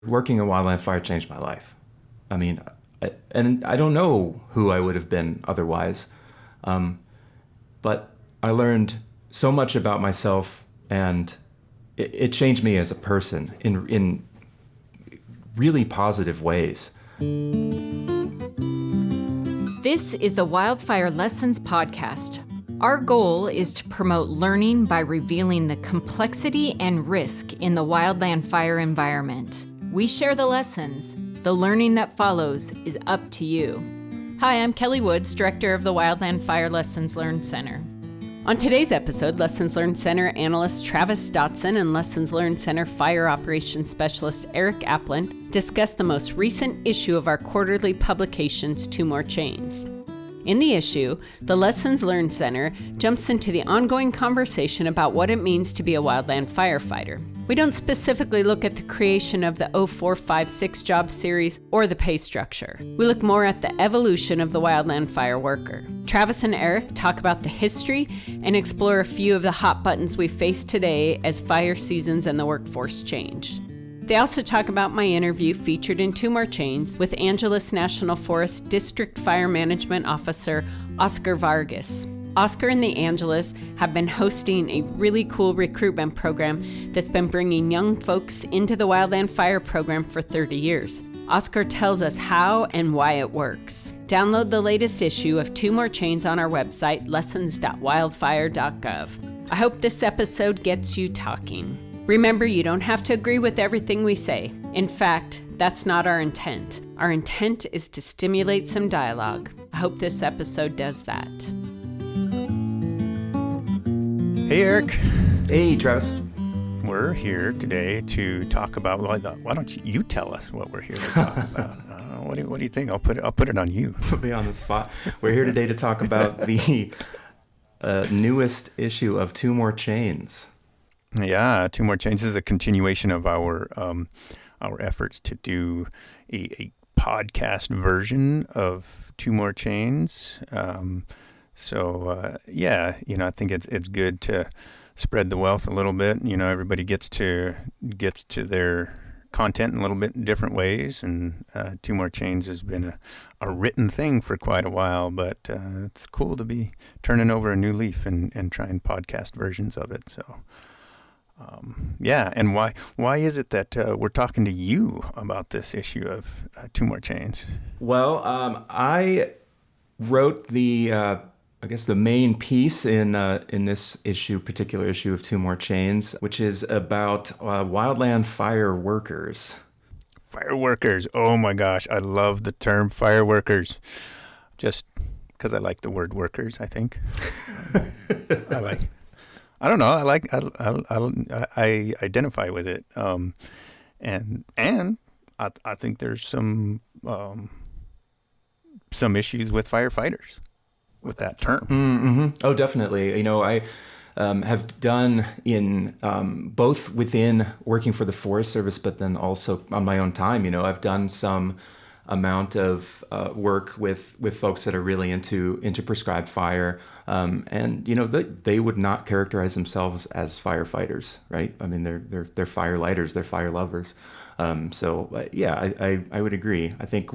Working in wildland fire changed my life. I mean, and I don't know who I would have been otherwise, but I learned so much about myself, and it changed me as a person in really positive ways. This is the Wildfire Lessons Podcast. Our goal is to promote learning by revealing the complexity and risk in the wildland fire environment. We share the lessons. The learning that follows is up to you. Hi, I'm Kelly Woods, Director of the Wildland Fire Lessons Learned Center. On today's episode, Lessons Learned Center analyst Travis Dotson and Lessons Learned Center Fire Operations Specialist Eric Applin discuss the most recent issue of our quarterly publications, Two More Chains. In the issue, the Lessons Learned Center jumps into the ongoing conversation about what it means to be a wildland firefighter. We don't specifically look at the creation of the 0456 job series or the pay structure. We look more at the evolution of the wildland fire worker. Travis and Eric talk about the history and explore a few of the hot buttons we face today as fire seasons and the workforce change. They also talk about my interview featured in Two More Chains with Angeles National Forest District Fire Management Officer Oscar Vargas. Oscar and the Angeles have been hosting a really cool recruitment program that's been bringing young folks into the wildland fire program for 30 years. Oscar tells us how and why it works. Download the latest issue of Two More Chains on our website, lessons.wildfire.gov. I hope this episode gets you talking. Remember, you don't have to agree with everything we say. In fact, that's not our intent. Our intent is to stimulate some dialogue. I hope this episode does that. Hey, Eric. Hey, Travis. We're here today to talk about. Why don't you tell us what we're here to talk about? What do you think? I'll put it on you. Put me on the spot. We're here today to talk about the newest issue of Two More Chains. Yeah, Two More Chains is a continuation of our efforts to do a podcast version of Two More Chains. I think it's good to spread the wealth a little bit. You know, everybody gets to their content in a little bit different ways, and Two More Chains has been a written thing for quite a while, but it's cool to be turning over a new leaf and trying podcast versions of it. So. And why is it that we're talking to you about this issue of Two More Chains? Well, I wrote the main piece in this particular issue of Two More Chains, which is about wildland fire workers. Fire workers. Oh my gosh, I love the term fire workers. Just because I like the word workers, I think. I don't know. I identify with it, and I think there's some issues with firefighters with that term. Mm-hmm. Oh, definitely. You know, I have done in both within working for the Forest Service, but then also on my own time. You know, I've done some amount of work with folks that are really into prescribed fire, and you know they would not characterize themselves as firefighters, right? I mean they're fire lighters, they're fire lovers. I would agree. I think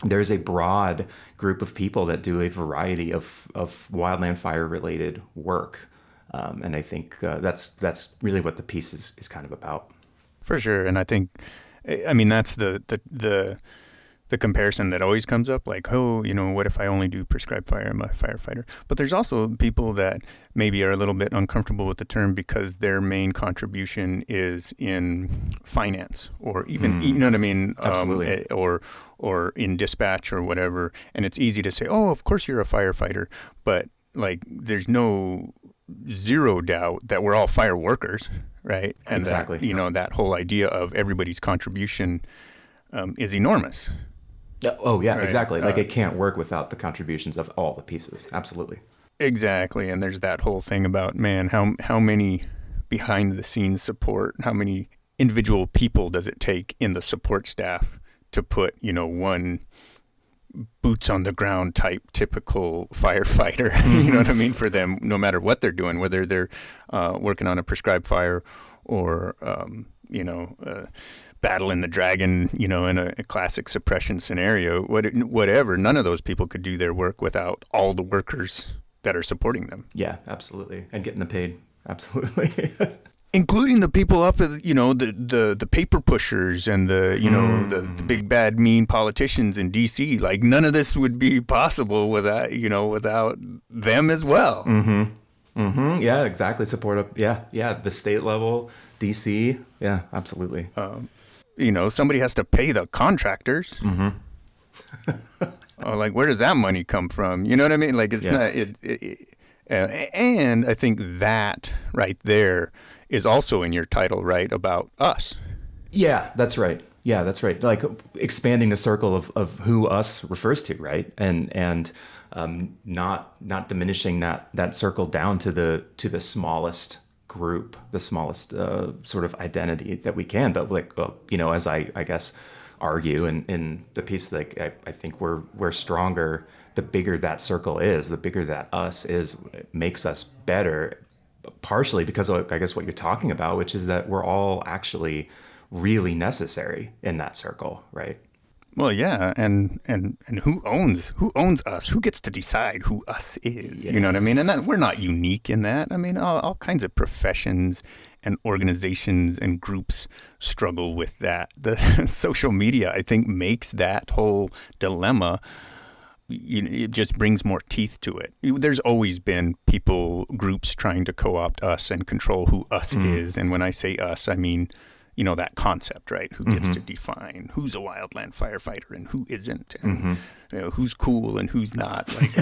there's a broad group of people that do a variety of wildland fire related work, and I think that's really what the piece is kind of about. For sure, and I think, I mean, that's the comparison that always comes up, like, oh, you know, what if I only do prescribed fire? I'm a firefighter. But there's also people that maybe are a little bit uncomfortable with the term because their main contribution is in finance or even, you know what I mean? Absolutely. Or in dispatch or whatever. And it's easy to say, oh, of course you're a firefighter. But like, there's zero doubt that we're all fire workers, right? And exactly. That, you know, that whole idea of everybody's contribution is enormous. Oh, yeah, right. Exactly. Like it can't work without the contributions of all the pieces. Absolutely. Exactly. And there's that whole thing about, man, how many behind the scenes support, how many individual people does it take in the support staff to put, you know, one boots on the ground type typical firefighter, you know what I mean, for them, no matter what they're doing, whether they're working on a prescribed fire or battling the dragon, in a classic suppression scenario, whatever. None of those people could do their work without all the workers that are supporting them. Yeah, absolutely. And getting them paid. Absolutely. Including the people up at, the paper pushers and the big bad mean politicians in DC. Like, none of this would be possible without them as well. Yeah, exactly. Support up. Yeah. The state level, DC. Yeah, absolutely. Somebody has to pay the contractors. Like, where does that money come from? You know what I mean? Like, it's not. And I think that right there is also in your title, right? About us. Yeah, that's right. Like expanding the circle of who us refers to, right? And not diminishing that circle down to the smallest group, the smallest sort of identity that we can. But like, as I guess argue in the piece, like I think we're stronger the bigger that circle is, the bigger that us is. It makes us better, partially because of, I guess, what you're talking about, which is that we're all actually really necessary in that circle, right? Well, yeah, and who owns us? Who gets to decide who us is? Yes. You know what I mean? And we're not unique in that. I mean, all kinds of professions and organizations and groups struggle with that. The social media, I think, makes that whole dilemma. It just brings more teeth to it. There's always been groups trying to co-opt us and control who us is. And when I say us, I mean, that concept, right? Who gets to define who's a wildland firefighter and who isn't, and who's cool and who's not. Like,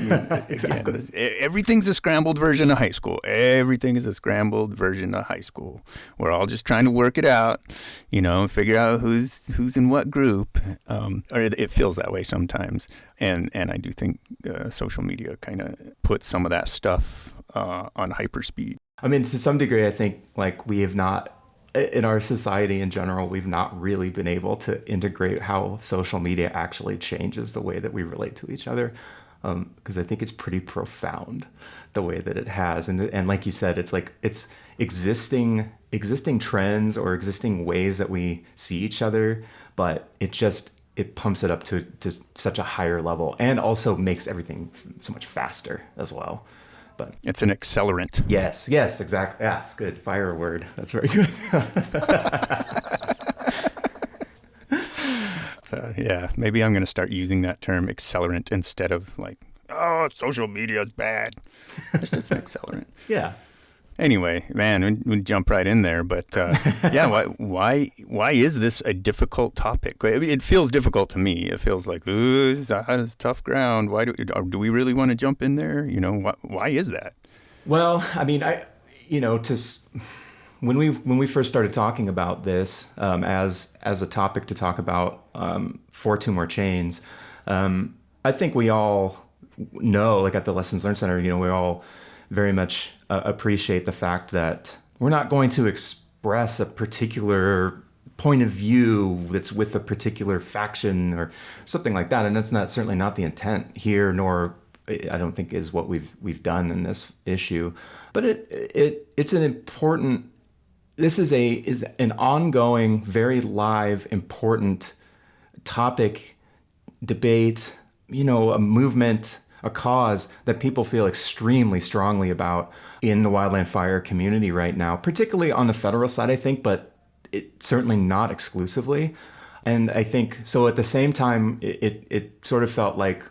Exactly. Again, everything's a scrambled version of high school. Everything is a scrambled version of high school. We're all just trying to work it out, figure out who's in what group. Or it feels that way sometimes. And I do think social media kind of puts some of that stuff on hyperspeed. I mean, to some degree, I think like we have not, in our society in general, we've not really been able to integrate how social media actually changes the way that we relate to each other. Because I think it's pretty profound the way that it has. And like you said, it's like it's existing trends or existing ways that we see each other, but it pumps it up to such a higher level and also makes everything so much faster as well. But it's an accelerant. Yes, exactly. That's good. Fire word. That's very good. So, yeah, maybe I'm going to start using that term accelerant instead of like, social media is bad. It's just an accelerant. Yeah. Anyway, man, we jump right in there. But why is this a difficult topic? It feels difficult to me. It feels like, it's tough ground. Why do we really want to jump in there? Why is that? Well, I mean, when we first started talking about this as a topic to talk about for Two More Chains, I think we all know, like at the Lessons Learned Center, we all very much appreciate the fact that we're not going to express a particular point of view that's with a particular faction or something like that, and that's certainly not the intent here, nor I don't think is what we've done in this issue. But it's an important. This is an ongoing, very live, important topic, debate. A movement, a cause that people feel extremely strongly about in the wildland fire community right now, particularly on the federal side, I think, but certainly not exclusively. And I think, so at the same time, it sort of felt like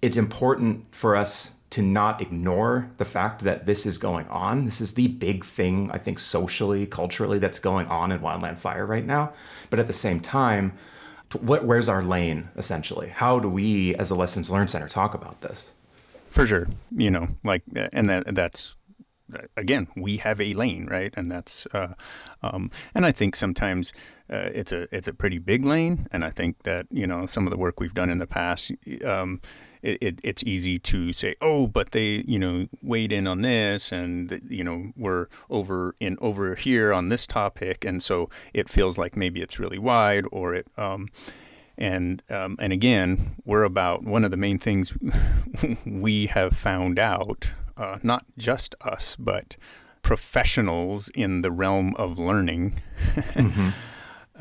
it's important for us to not ignore the fact that this is going on. This is the big thing, I think, socially, culturally, that's going on in wildland fire right now. But at the same time, where's our lane, essentially? How do we, as a Lessons Learned Center, talk about this? For sure. And that's, again, we have a lane, right? And that's, and I think sometimes it's a pretty big lane. And I think that, some of the work we've done in the past, it's easy to say, but they, weighed in on this and, we're over here on this topic. And so it feels like maybe it's really wide or it, and again, we're about one of the main things we have found out, not just us, but professionals in the realm of learning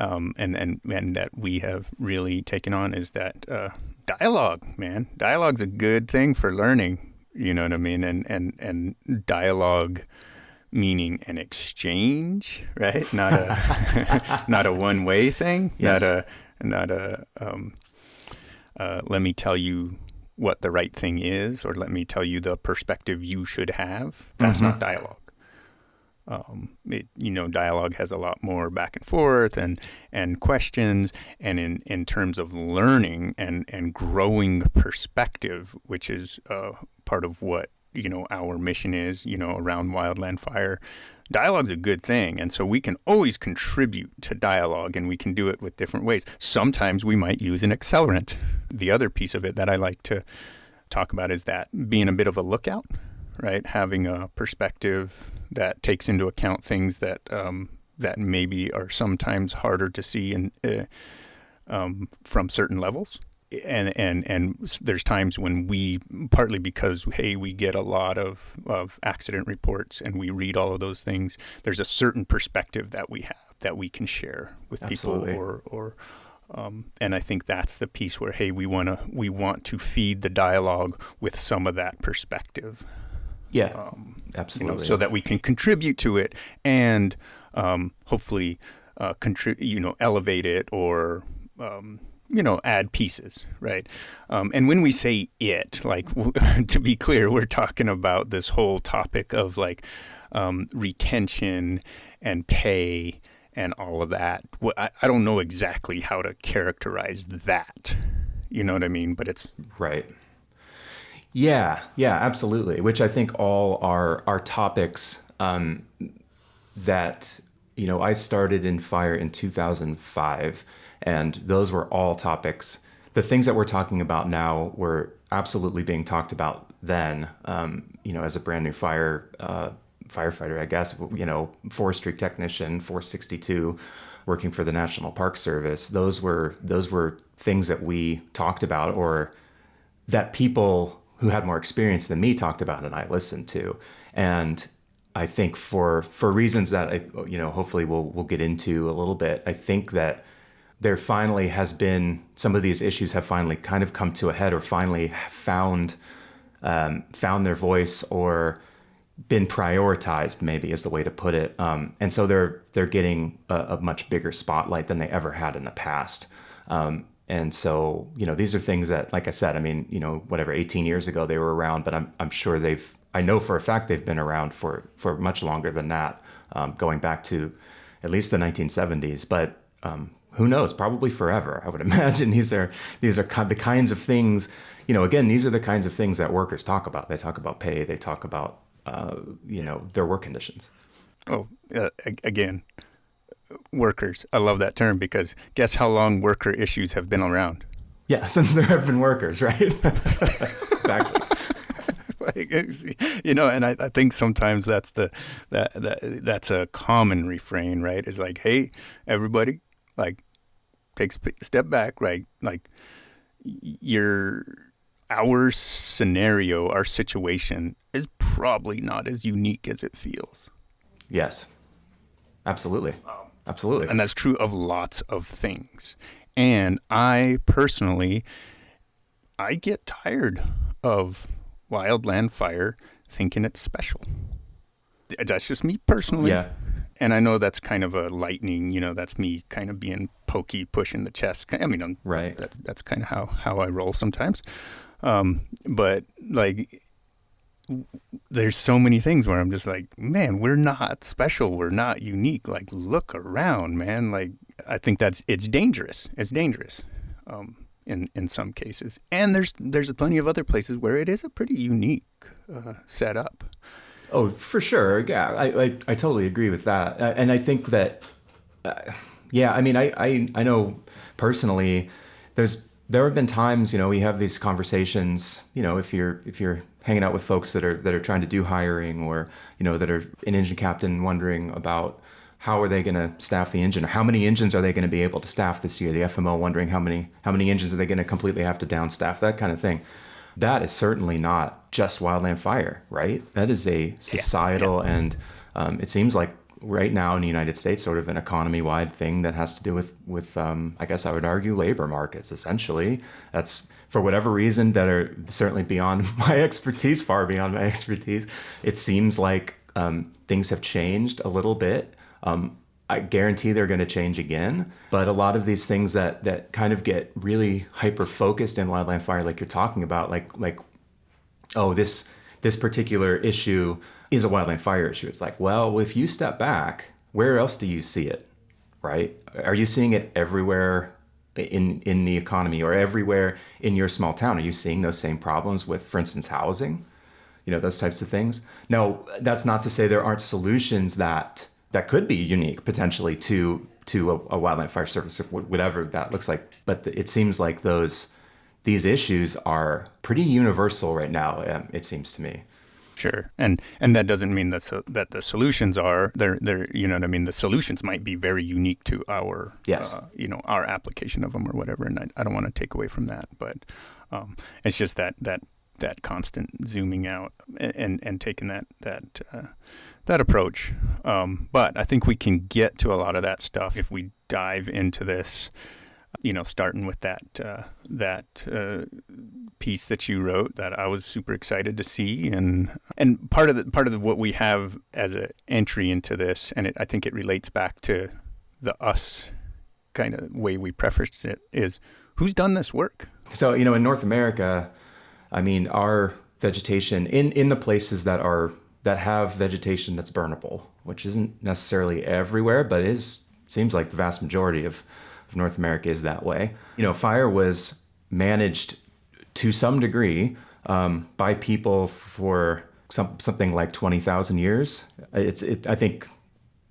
and that we have really taken on is that dialogue, man. Dialogue's a good thing for learning. You know what I mean? And dialogue meaning an exchange, right? Not a not a one-way thing. Yes. Not a let me tell you what the right thing is, or let me tell you the perspective you should have. That's not dialogue. Dialogue has a lot more back and forth and questions, and in terms of learning and growing perspective, which is part of what our mission is, around Wildland Fire. Dialogue's a good thing, and so we can always contribute to dialogue, and we can do it with different ways. Sometimes we might use an accelerant. The other piece of it that I like to talk about is that being a bit of a lookout, right? Having a perspective that takes into account things that that maybe are sometimes harder to see from certain levels. And there's times when partly because, hey, we get a lot of accident reports and we read all of those things, there's a certain perspective that we have that we can share with Absolutely. people and I think that's the piece where, hey, we want to feed the dialogue with some of that perspective. Yeah, absolutely. So that we can contribute to it and hopefully elevate it or add pieces, right? And when we say it, like, to be clear, we're talking about this whole topic of retention and pay and all of that. I don't know exactly how to characterize that. You know what I mean? But it's right. Yeah, absolutely. Which I think all are topics that, I started in fire in 2005, and those were all topics. The things that we're talking about now were absolutely being talked about then, as a brand new firefighter, I guess, forestry technician, 462, working for the National Park Service. Those were things that we talked about, or that people who had more experience than me talked about and I listened to. And I think for reasons that hopefully we'll get into a little bit, I think that there finally has been, some of these issues have finally kind of come to a head, or finally found their voice, or been prioritized, maybe is the way to put it. And so they're getting a much bigger spotlight than they ever had in the past. And so, these are things that, like I said, 18 years ago they were around, but I'm sure I know for a fact they've been around for much longer than that, going back to at least the 1970s. But who knows? Probably forever. I would imagine these are the kinds of things. Again, these are the kinds of things that workers talk about. They talk about pay. They talk about their work conditions. Again, workers. I love that term, because guess how long worker issues have been around? Yeah, since there have been workers, right? Exactly. And I think sometimes that's a common refrain, right? It's like, hey, everybody, take a step back, right? Our scenario, our situation is probably not as unique as it feels. Yes, absolutely. Absolutely. And that's true of lots of things. And I personally, I get tired of Wildland Fire thinking it's special. That's just me personally. Yeah. And I know that's kind of a lightning, that's me kind of being pokey, pushing the chest. Right. That's kind of how I roll sometimes. But there's so many things where I'm just like, man, we're not special. We're not unique. Look around, man. I think it's dangerous. It's dangerous. In some cases. And there's plenty of other places where it is a pretty unique setup. Oh, for sure. Yeah, I totally agree with that. And I think that, I know personally, there have been times, we have these conversations, if you're hanging out with folks that are trying to do hiring, or, that are an engine captain wondering about how are they going to staff the engine, or how many engines are they going to be able to staff this year? The FMO wondering how many engines are they going to completely have to downstaff, that kind of thing. That is certainly not just Wildland Fire, right? That is a societal and it seems like right now in the United States sort of an economy-wide thing that has to do with I guess I would argue labor markets. Essentially, that's for whatever reason that are certainly beyond my expertise, far beyond my expertise. It seems like things have changed a little bit. I guarantee they're going to change again. But a lot of these things that kind of get really hyper focused in wildland fire, like you're talking about, like oh, this particular issue is a wildland fire issue. It's like, well, if you step back, where else do you see it, right? Are you seeing it everywhere in the economy or everywhere in your small town? Are you seeing those same problems with, for instance, housing? You know, those types of things. No, that's not to say there aren't solutions that could be unique potentially to a wildland fire service, or whatever that looks like. But it seems like these issues are pretty universal right now. It seems to me. Sure, and that doesn't mean that the solutions are they're you know what I mean. The solutions might be very unique to our our application of them or whatever. And I don't want to take away from that, but it's just that constant zooming out and taking that approach. But I think we can get to a lot of that stuff if we dive into this. You know, starting with that piece that you wrote that I was super excited to see, and part of what we have as an entry into this, and I think it relates back to the us kind of way we prefaced it, is who's done this work. So in North America, I mean, our vegetation in the places that have vegetation that's burnable, which isn't necessarily everywhere, but seems like the vast majority of North America is that way. Fire was managed to some degree by people for something like 20,000 years. I think,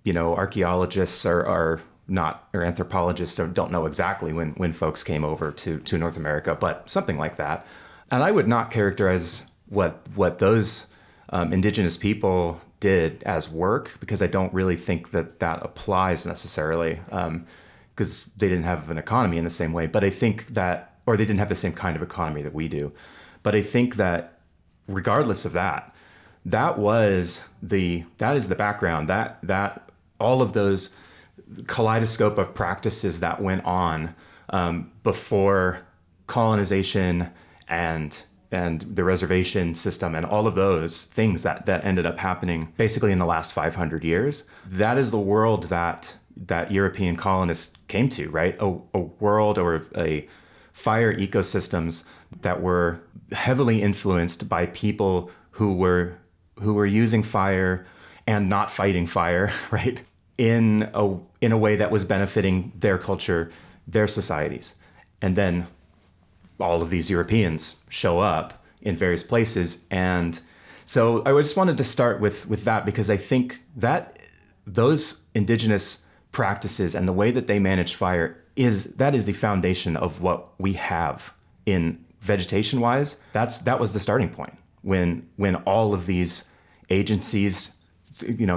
archaeologists are not, or anthropologists don't know exactly when folks came over to North America, but something like that. And I would not characterize what those indigenous people did as work, because I don't really think that applies necessarily. Because they didn't have an economy in the same way. But I think that, or they didn't have the same kind of economy that we do. But I think that regardless of that, that is the background, that all of those kaleidoscope of practices that went on before colonization and the reservation system and all of those things that ended up happening basically in the last 500 years. That is the world that European colonists came to, right? A world or a fire ecosystems that were heavily influenced by people who were using fire and not fighting fire, right? In a way that was benefiting their culture, their societies. And then all of these Europeans show up in various places. And so I just wanted to start with that, because I think that those indigenous practices and the way that they manage fire is the foundation of what we have in vegetation wise. That was the starting point when all of these agencies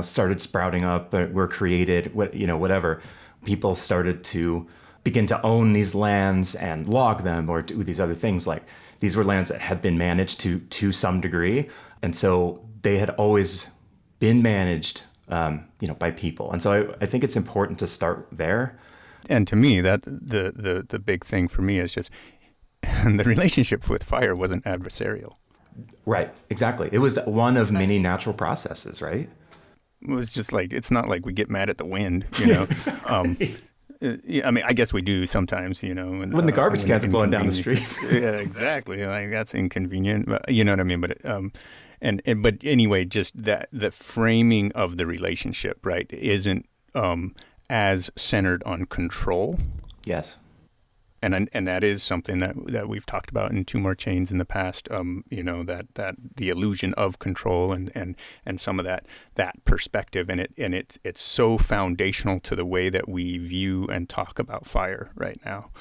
started sprouting up, were created, whatever. People started to begin to own these lands and log them or do these other things. Like, these were lands that had been managed to some degree, and so they had always been managed by people. And so I think it's important to start there. And to me, that the big thing for me is just the relationship with fire wasn't adversarial. Right, exactly. It was one of many natural processes, right? It was just like, it's not like we get mad at the wind, Exactly. I mean, I guess we do sometimes, when the garbage cans are blowing down the street. Yeah, exactly. Like, that's inconvenient, but you know what I mean? But but anyway, just that the framing of the relationship, right, isn't as centered on control. Yes. And that is something that we've talked about in Two More Chains in the past. That the illusion of control and some of that perspective, and it's so foundational to the way that we view and talk about fire right now.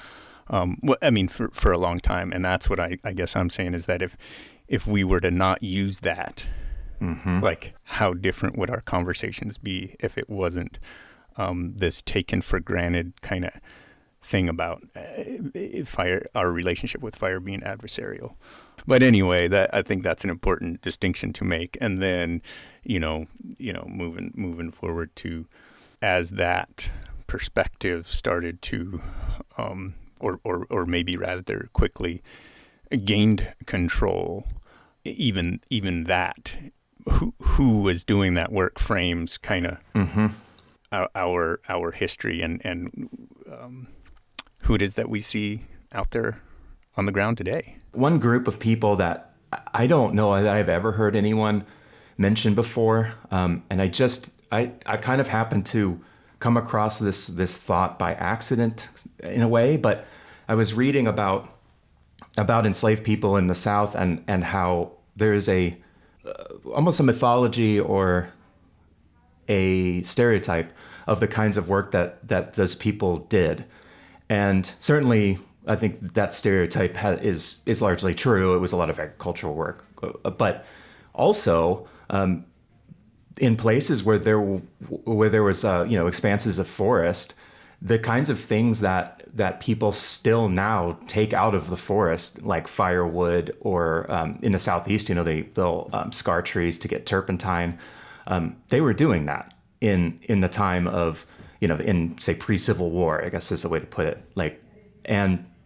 For a long time, and that's what I guess I'm saying is that if we were to not use that, like, how different would our conversations be if it wasn't this taken for granted kind of thing about fire, our relationship with fire being adversarial. But anyway, I think that's an important distinction to make. And then, moving forward to, as that perspective started to, or maybe rather quickly gained control, even that, who was doing that work frames kind of our history and who it is that we see out there on the ground today. One group of people that I don't know that I've ever heard anyone mention before, and I kind of happened to come across this thought by accident in a way, but I was reading about enslaved people in the South and how there is almost a mythology or a stereotype of the kinds of work that those people did. And certainly, I think that stereotype is largely true. It was a lot of agricultural work. But also, in places where there was expanses of forest, the kinds of things that people still now take out of the forest, like firewood, or in the Southeast, they'll scar trees to get turpentine. They were doing that in the time of, in say pre-Civil War, I guess is the way to put it.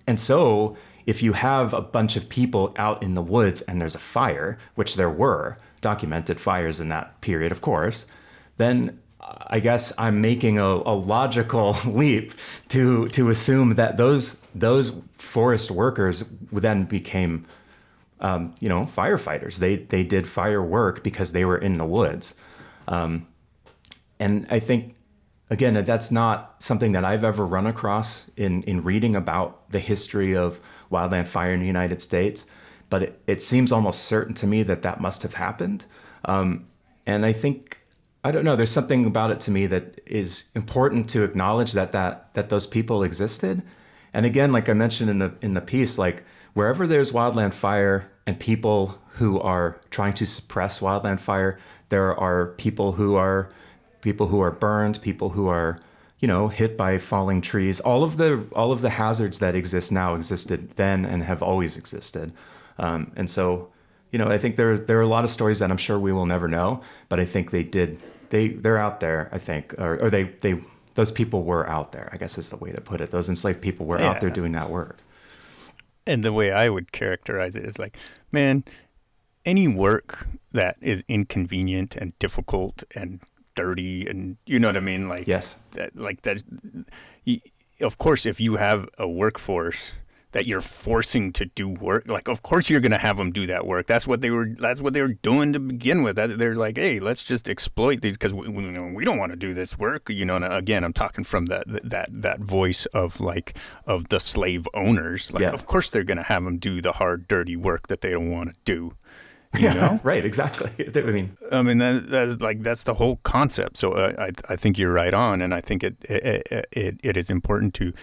And so if you have a bunch of people out in the woods and there's a fire, which there were documented fires in that period, of course, then I guess I'm making a logical leap to assume that those forest workers then became, firefighters. They did fire work because they were in the woods. And I think, again, that's not something that I've ever run across in reading about the history of wildland fire in the United States, but it seems almost certain to me that must have happened. And I think, I don't know, there's something about it to me that is important to acknowledge that those people existed. And again, like I mentioned in the piece, like wherever there's wildland fire and people who are trying to suppress wildland fire, there are people who are burned, people who are, hit by falling trees. All of the hazards that exist now existed then and have always existed. And so, I think there are a lot of stories that I'm sure we will never know, but I think they're out there, I think, or those people were out there, I guess is the way to put it. Those enslaved people were out there doing that work. And the way I would characterize it is like, man, any work that is inconvenient and difficult and dirty, and you know what I mean? Like, yes. Of course, if you have a workforce that you're forcing to do work, like, of course you're going to have them do that work. That's what they were doing to begin with. They're like, hey, let's just exploit these because we don't want to do this work. And again, I'm talking from that voice of the slave owners. Like, Of course they're going to have them do the hard, dirty work that they don't want to do. Right, exactly. That's the whole concept. So I think you're right on, and I think it is important to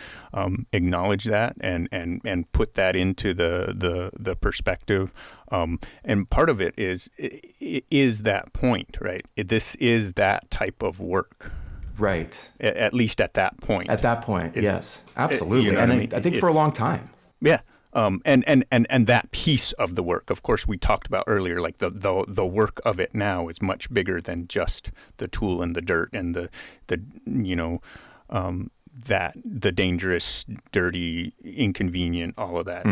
acknowledge that and put that into the perspective. And part of it is that point, right? This is that type of work. Right. At least at that point. At that point, yes, absolutely. I think for a long time. Yeah. And that piece of the work, of course, we talked about earlier, like the work of it now is much bigger than just the tool and the dirt and the dangerous, dirty, inconvenient, all of that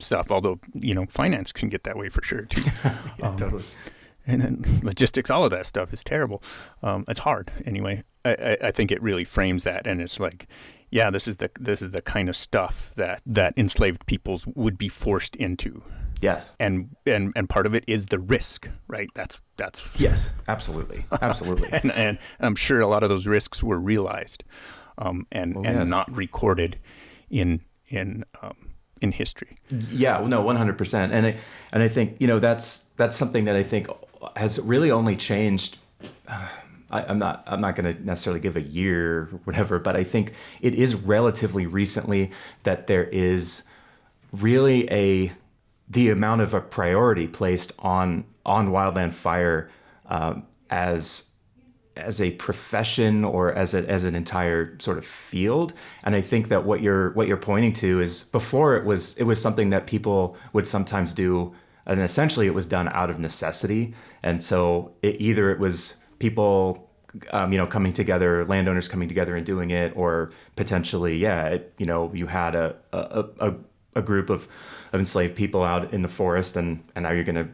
stuff. Although, finance can get that way for sure too. Totally. And then logistics, all of that stuff is terrible. It's hard anyway. I think it really frames that, and it's like, yeah, this is the kind of stuff that enslaved peoples would be forced into. Yes. And part of it is the risk, right? That's yes, absolutely. and I'm sure a lot of those risks were realized, and not recorded in history. Yeah, no, 100%. And I think that's something that I think has really only changed. I'm not going to necessarily give a year or whatever, but I think it is relatively recently that there is really the amount of a priority placed on wildland fire as as a profession or as an entire sort of field. And I think that what you're pointing to is, before it was something that people would sometimes do, and essentially it was done out of necessity. And so it was people coming together, landowners coming together and doing it, or potentially you had a group of enslaved people out in the forest, and now you're going to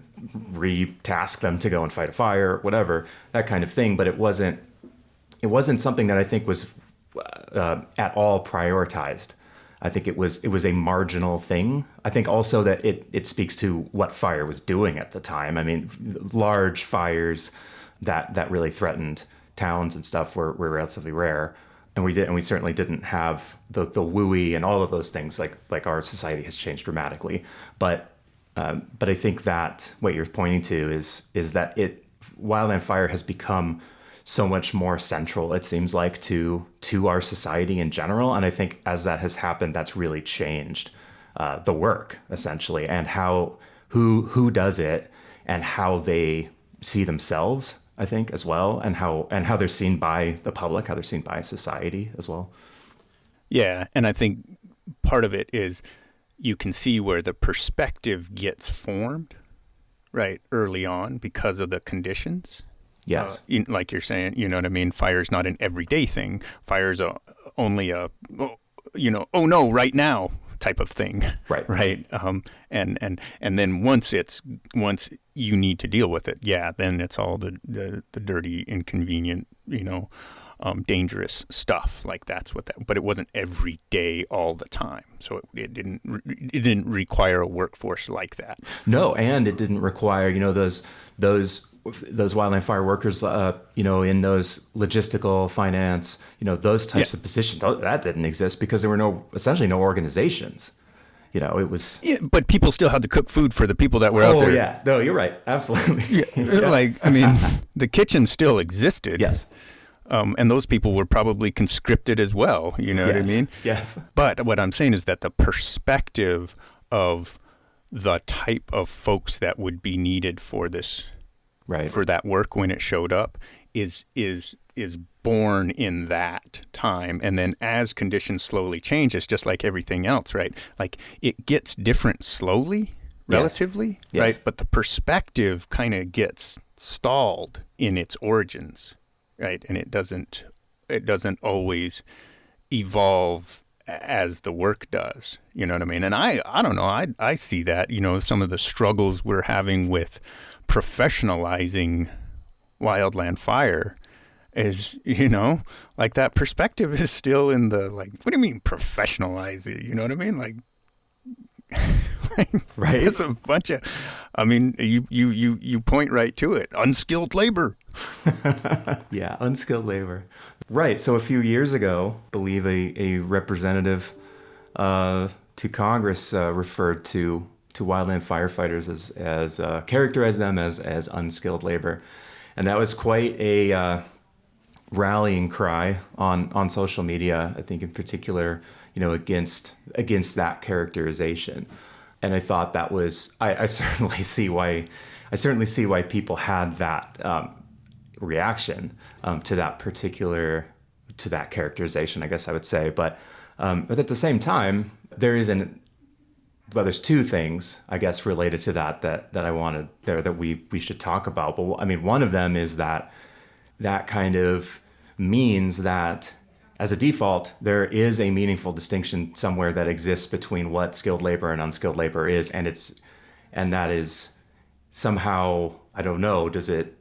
re-task them to go and fight a fire, whatever, that kind of thing. But it wasn't something that I think was at all prioritized. I think it was a marginal thing. I think also that it speaks to what fire was doing at the time. I mean, large fires that really threatened towns and stuff were relatively rare. And we certainly didn't have the WUI and all of those things. Like our society has changed dramatically. But I think that what you're pointing to is that wildland fire has become so much more central, it seems like, to our society in general. And I think as that has happened, that's really changed the work, essentially, and who does it and how they see themselves, I think, as well, and how they're seen by the public, how they're seen by society as well. Yeah, and I think part of it is you can see where the perspective gets formed, right, early on because of the conditions. Yes. Like you're saying, you know what I mean? Fire's not an everyday thing. Fire's only a, oh no, right now type of thing. Right. Right. And then once you need to deal with it, then it's all the dirty, inconvenient, dangerous stuff. Like that's but it wasn't every day all the time. So it didn't require a workforce like that. No, and it didn't require, those wildland fire workers, in those logistical, finance, those types of positions. That didn't exist because there were essentially no organizations. It was. Yeah, but people still had to cook food for the people that were out there. Oh yeah, no, you're right, absolutely. Yeah. The kitchen still existed. Yes. And those people were probably conscripted as well. You know what I mean? Yes. But what I'm saying is that the perspective of the type of folks that would be needed for this. Right. For that work when it showed up is born in that time. And then as conditions slowly change, it's just like everything else, right? Like it gets different slowly, relatively, yes. right? But the perspective kind of gets stalled in its origins, right? And it doesn't always evolve as the work does, you know what I mean? And I don't know, I see that, some of the struggles we're having with professionalizing wildland fire is, like that perspective is still in the, like, what do you mean professionalize it? You know what I mean? Like right. It's a bunch of, you point right to it. Unskilled labor. Yeah. Unskilled labor. Right. So a few years ago, I believe a representative to Congress referred to wildland firefighters as characterized them as unskilled labor. And that was quite a rallying cry on social media, I think in particular, against that characterization. And I thought that was, I certainly see why people had that reaction to that characterization, I guess I would say. But at the same time, there's two things, I guess, related to that I wanted there that we should talk about. But I mean, one of them is that kind of means that as a default, there is a meaningful distinction somewhere that exists between what skilled labor and unskilled labor is. And that is somehow, I don't know, does it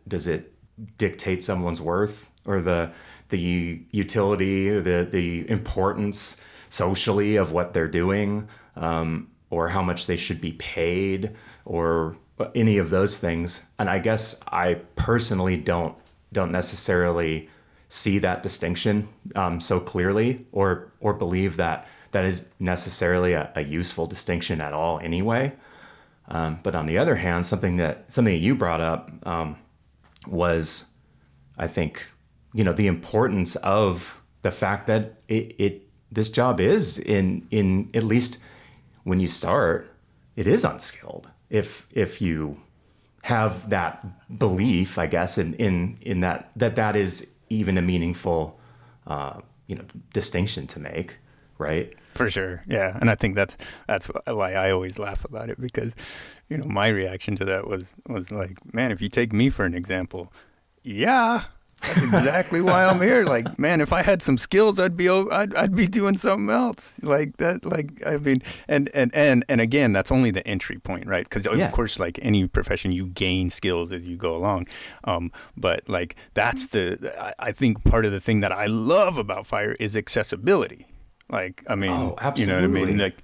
dictate someone's worth or the utility, the importance socially of what they're doing, or how much they should be paid, or any of those things. And I guess I personally don't necessarily see that distinction so clearly, or believe that is necessarily a useful distinction at all anyway. But on the other hand, something that you brought up was, I think, the importance of the fact that this job is in at least when you start, it is unskilled. If you have that belief, I guess, in that is even a meaningful, distinction to make, right? For sure, yeah, and I think that's why I always laugh about it, because, my reaction to that was like, man, if you take me for an example, yeah, that's exactly why I'm here. Like, man, if I had some skills, I'd be doing something else like that. Like, I mean, and again, that's only the entry point, right? Because of course, like any profession, you gain skills as you go along. But like that's I think part of the thing that I love about fire is accessibility. Like, I mean, you know what I mean? Like,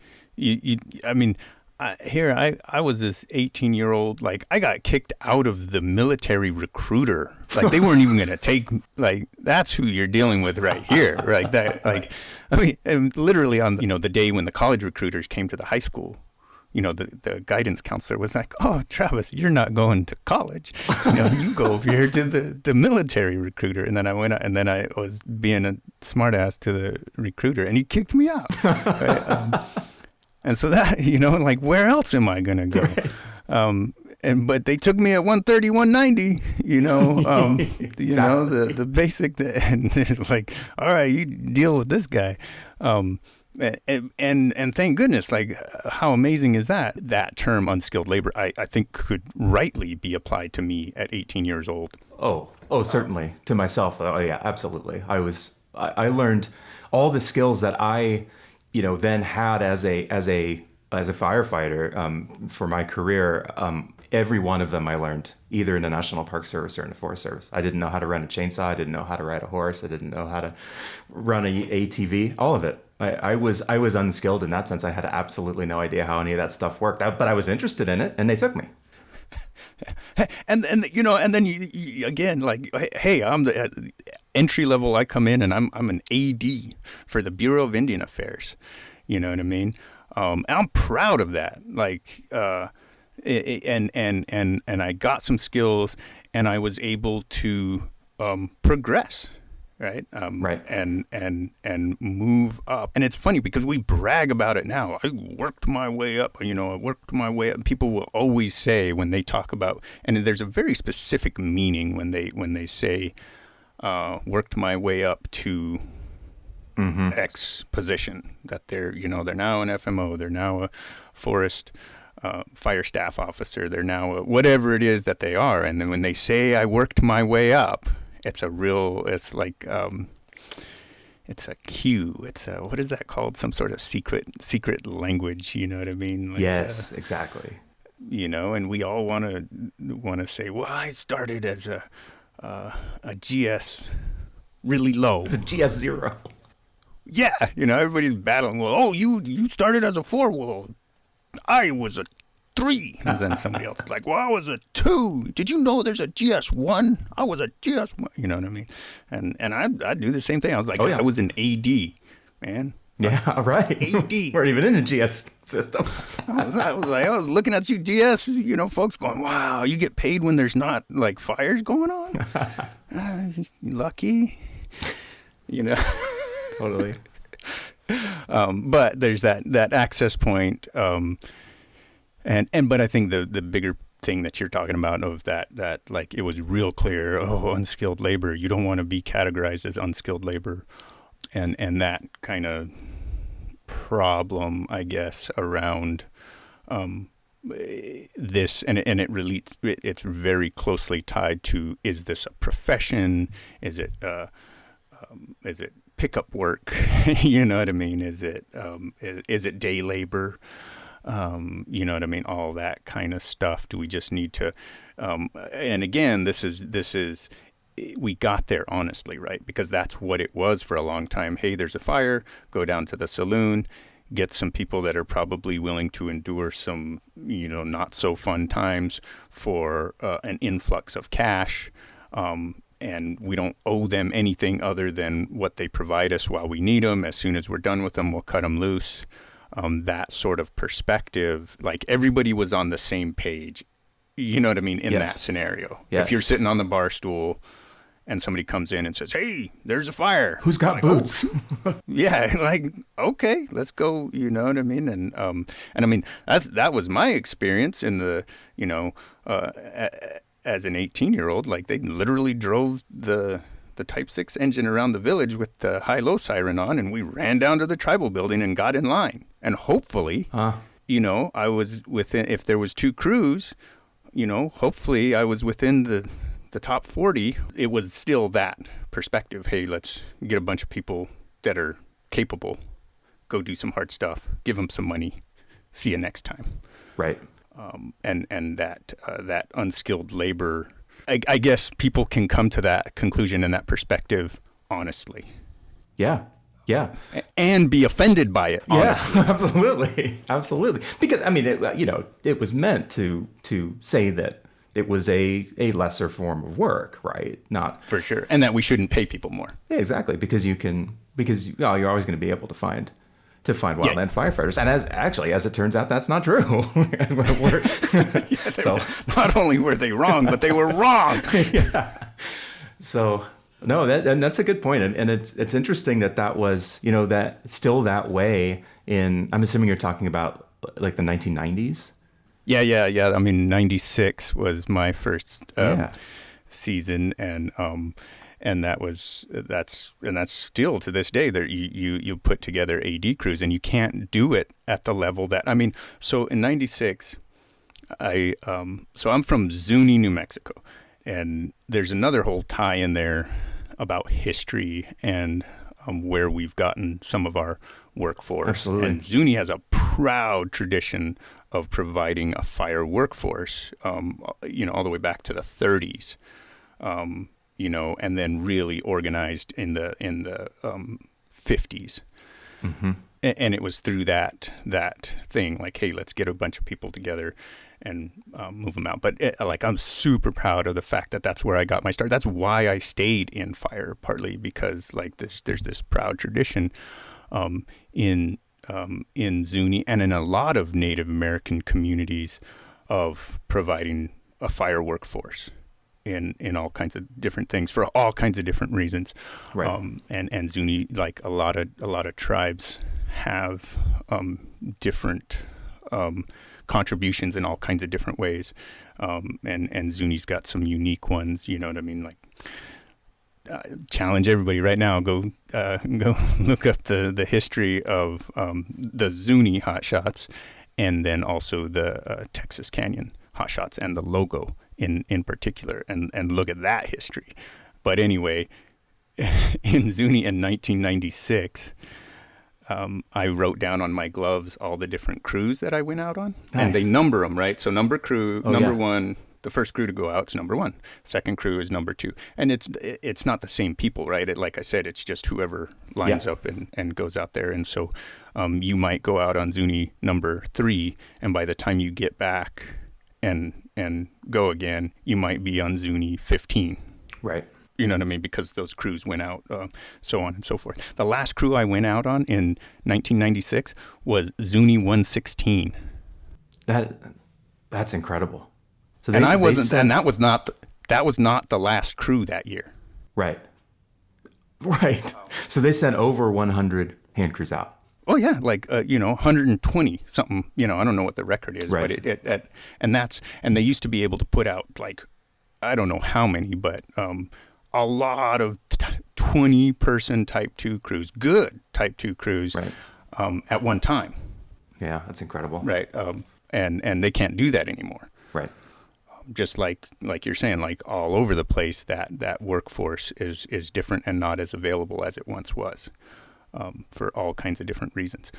I mean. I was this 18-year-old, like, I got kicked out of the military recruiter. Like, they weren't even going to take, like, that's who you're dealing with right here. Right. That, like, I mean, and literally on, the day when the college recruiters came to the high school, the guidance counselor was like, oh, Travis, you're not going to college. You go over here to the military recruiter. And then I went out, and then I was being a smartass to the recruiter, and he kicked me out. Right? And so that, like, where else am I going to go? Right. But they took me at 130, 190, exactly. The basic, and they're like, all right, you deal with this guy. And thank goodness, like, how amazing is that? That term unskilled labor, I think could rightly be applied to me at 18 years old. Oh, certainly. To myself. Oh yeah, absolutely. I learned all the skills that I then had as a firefighter for my career. Every one of them I learned either in the National Park Service or in the Forest Service. I didn't know how to run a chainsaw. I didn't know how to ride a horse. I didn't know how to run a ATV. All of it. I was unskilled in that sense. I had absolutely no idea how any of that stuff worked. But I was interested in it, and they took me. And then you, again, like, hey, I'm the entry level. I come in and I'm an AD for the Bureau of Indian Affairs. You know what I mean? And I'm proud of that. Like, and I got some skills, and I was able to progress. Right. Right. And move up. And it's funny because we brag about it now. I worked my way up. I worked my way up. People will always say when they talk about, and there's a very specific meaning when they say, worked my way up to X position, that they're now an FMO, they're now a forest fire staff officer, they're now whatever it is that they are. And then when they say I worked my way up, it's like, it's a cue. It's what is that called? Some sort of secret language. You know what I mean? Like, yes, exactly. And we all want to say, well, I started as a GS really low. It's a GS 0. Yeah. Everybody's battling. Well, oh, you started as a 4. Well, I was a 3. And then somebody else is like, well, I was a 2. Did you know there's a GS1? I was a GS1. You know what I mean? And I do the same thing. I was like, I was an AD, man. Yeah, right. AD. We're even in a GS system. I was looking at you, GS, folks going, wow, you get paid when there's not, like, fires going on? Lucky. Totally. But there's that access point, but I think the bigger thing that you're talking about of that like it was real clear, unskilled labor, you don't want to be categorized as unskilled labor, and that kind of problem, I guess, around this, and it relates. It's very closely tied to: is this a profession? Is it pickup work? You know what I mean? Is it day labor? You know what I mean? All that kind of stuff. Do we just need to? And again, this is. We got there honestly, right? Because that's what it was for a long time. Hey, there's a fire. Go down to the saloon. Get some people that are probably willing to endure some, not so fun times for an influx of cash. And we don't owe them anything other than what they provide us while we need them. As soon as we're done with them, we'll cut them loose. That sort of perspective, like everybody was on the same page. You know what I mean? In that scenario. Yes. If you're sitting on the bar stool and somebody comes in and says, hey, there's a fire. Who's got boots? Yeah, like, okay, let's go, you know what I mean? And I mean, that was my experience in the, as an 18-year-old, like they literally drove the the Type 6 engine around the village with the high-low siren on, and we ran down to the tribal building and got in line. And hopefully, I was within, if there was 2 crews, hopefully I was within the top 40. It was still that perspective. Hey, let's get a bunch of people that are capable, go do some hard stuff, give them some money, see you next time. Right. And that unskilled labor, I guess people can come to that conclusion and that perspective honestly. Yeah. Yeah. And be offended by it, honestly. Yeah, absolutely. Because, it was meant to say that it was a lesser form of work, right? Not for sure. And that we shouldn't pay people more. Yeah, exactly. Because you're always going to be able to find wildland firefighters. And as it turns out, that's not true. So not only were they wrong, but they were wrong. Yeah. So no, that's a good point. And it's interesting that was, that still that way I'm assuming you're talking about like the 1990s. Yeah. I mean, 96 was my first season, and that's still to this day that you put together AD crews, and you can't do it at the level that, so in 96, so I'm from Zuni, New Mexico, and there's another whole tie in there about history and where we've gotten some of our workforce. Absolutely. And Zuni has a proud tradition of providing a fire workforce, all the way back to the 30s. And then really organized in the 50s. Mm-hmm. And it was through that thing, like, hey, let's get a bunch of people together and move them out. But I'm super proud of the fact that that's where I got my start. That's why I stayed in fire, partly because there's this proud tradition in Zuni and in a lot of Native American communities of providing a fire workforce in all kinds of different things for all kinds of different reasons. Right. And Zuni, like a lot of tribes, have different contributions in all kinds of different ways. And Zuni's got some unique ones, you know what I mean? Like, challenge everybody right now, go look up the history of the Zuni hotshots, and then also the Texas Canyon hotshots and the logo in particular, and look at that history. But anyway, in Zuni in 1996, I wrote down on my gloves all the different crews that I went out on. Nice. And they number them, right? So number one, the first crew to go out is number 1. Second crew is number 2. And it's not the same people, right? Like I said, it's just whoever lines up and goes out there. And so you might go out on Zuni number 3, and by the time you get back and go again, you might be on Zuni 15. Right. You know what I mean? Because those crews went out, so on and so forth. The last crew I went out on in 1996 was Zuni 116. That's incredible. So that was not the last crew that year. Right. Right. So they sent over 100 hand crews out. Oh yeah, 120 something. I don't know what the record is, right. But and they used to be able to put out I don't know how many, but a lot of 20-person Type 2 crews, good Type 2 crews, right. At one time. Yeah, that's incredible. Right, and they can't do that anymore. Right. Just like you're saying, all over the place, that workforce is different and not as available as it once was. For all kinds of different reasons.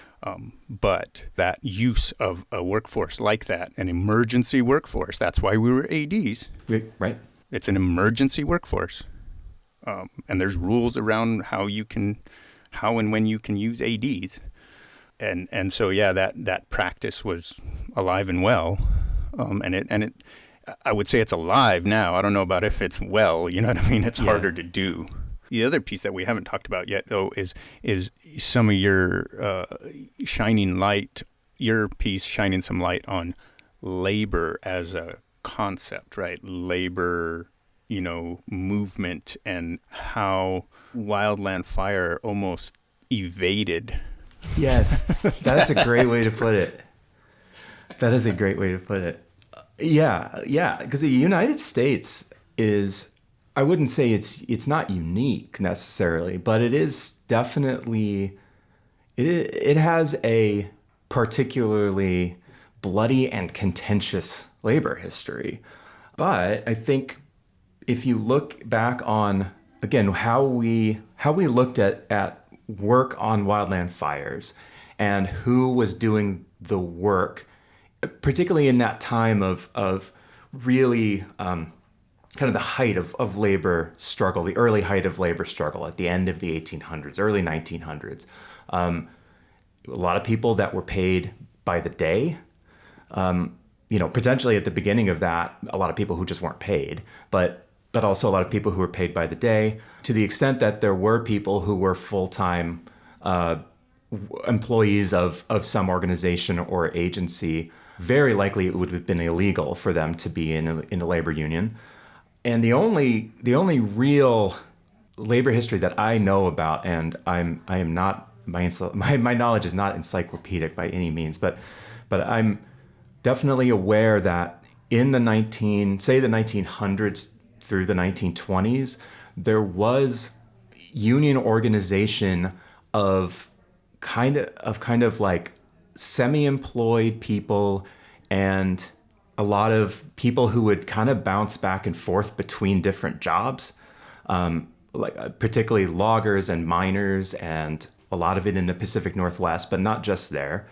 But that use of a workforce like that, an emergency workforce, that's why we were ADs. Right. It's an emergency workforce. And there's rules around how and when you can use ADs. And so, yeah, that practice was alive and well. And I would say it's alive now. I don't know about if it's well, you know what I mean? It's harder to do. The other piece that we haven't talked about yet, though, is some of your your piece shining some light on labor as a concept, right? Labor, movement, and how wildland fire almost evaded. Yes, that's a great way to put it. That is a great way to put it. Yeah, because the United States is I wouldn't say it's not unique necessarily, but it is definitely it has a particularly bloody and contentious labor history. But I think if you look back on again how we looked at work on wildland fires and who was doing the work, particularly in that time of really kind of the height of labor struggle, the early height of labor struggle at the end of the 1800s, early 1900s. A lot of people that were paid by the day. Potentially at the beginning of that, a lot of people who just weren't paid, but also a lot of people who were paid by the day, to the extent that there were people who were full-time employees of some organization or agency. Very likely it would have been illegal for them to be in a labor union. And the only real labor history that I know about, and I am not my knowledge is not encyclopedic by any means, but I'm definitely aware that in the 1900s through the 1920s, there was union organization of kind of like semi-employed people and a lot of people who would kind of bounce back and forth between different jobs, particularly loggers and miners, and a lot of it in the Pacific Northwest, but not just there.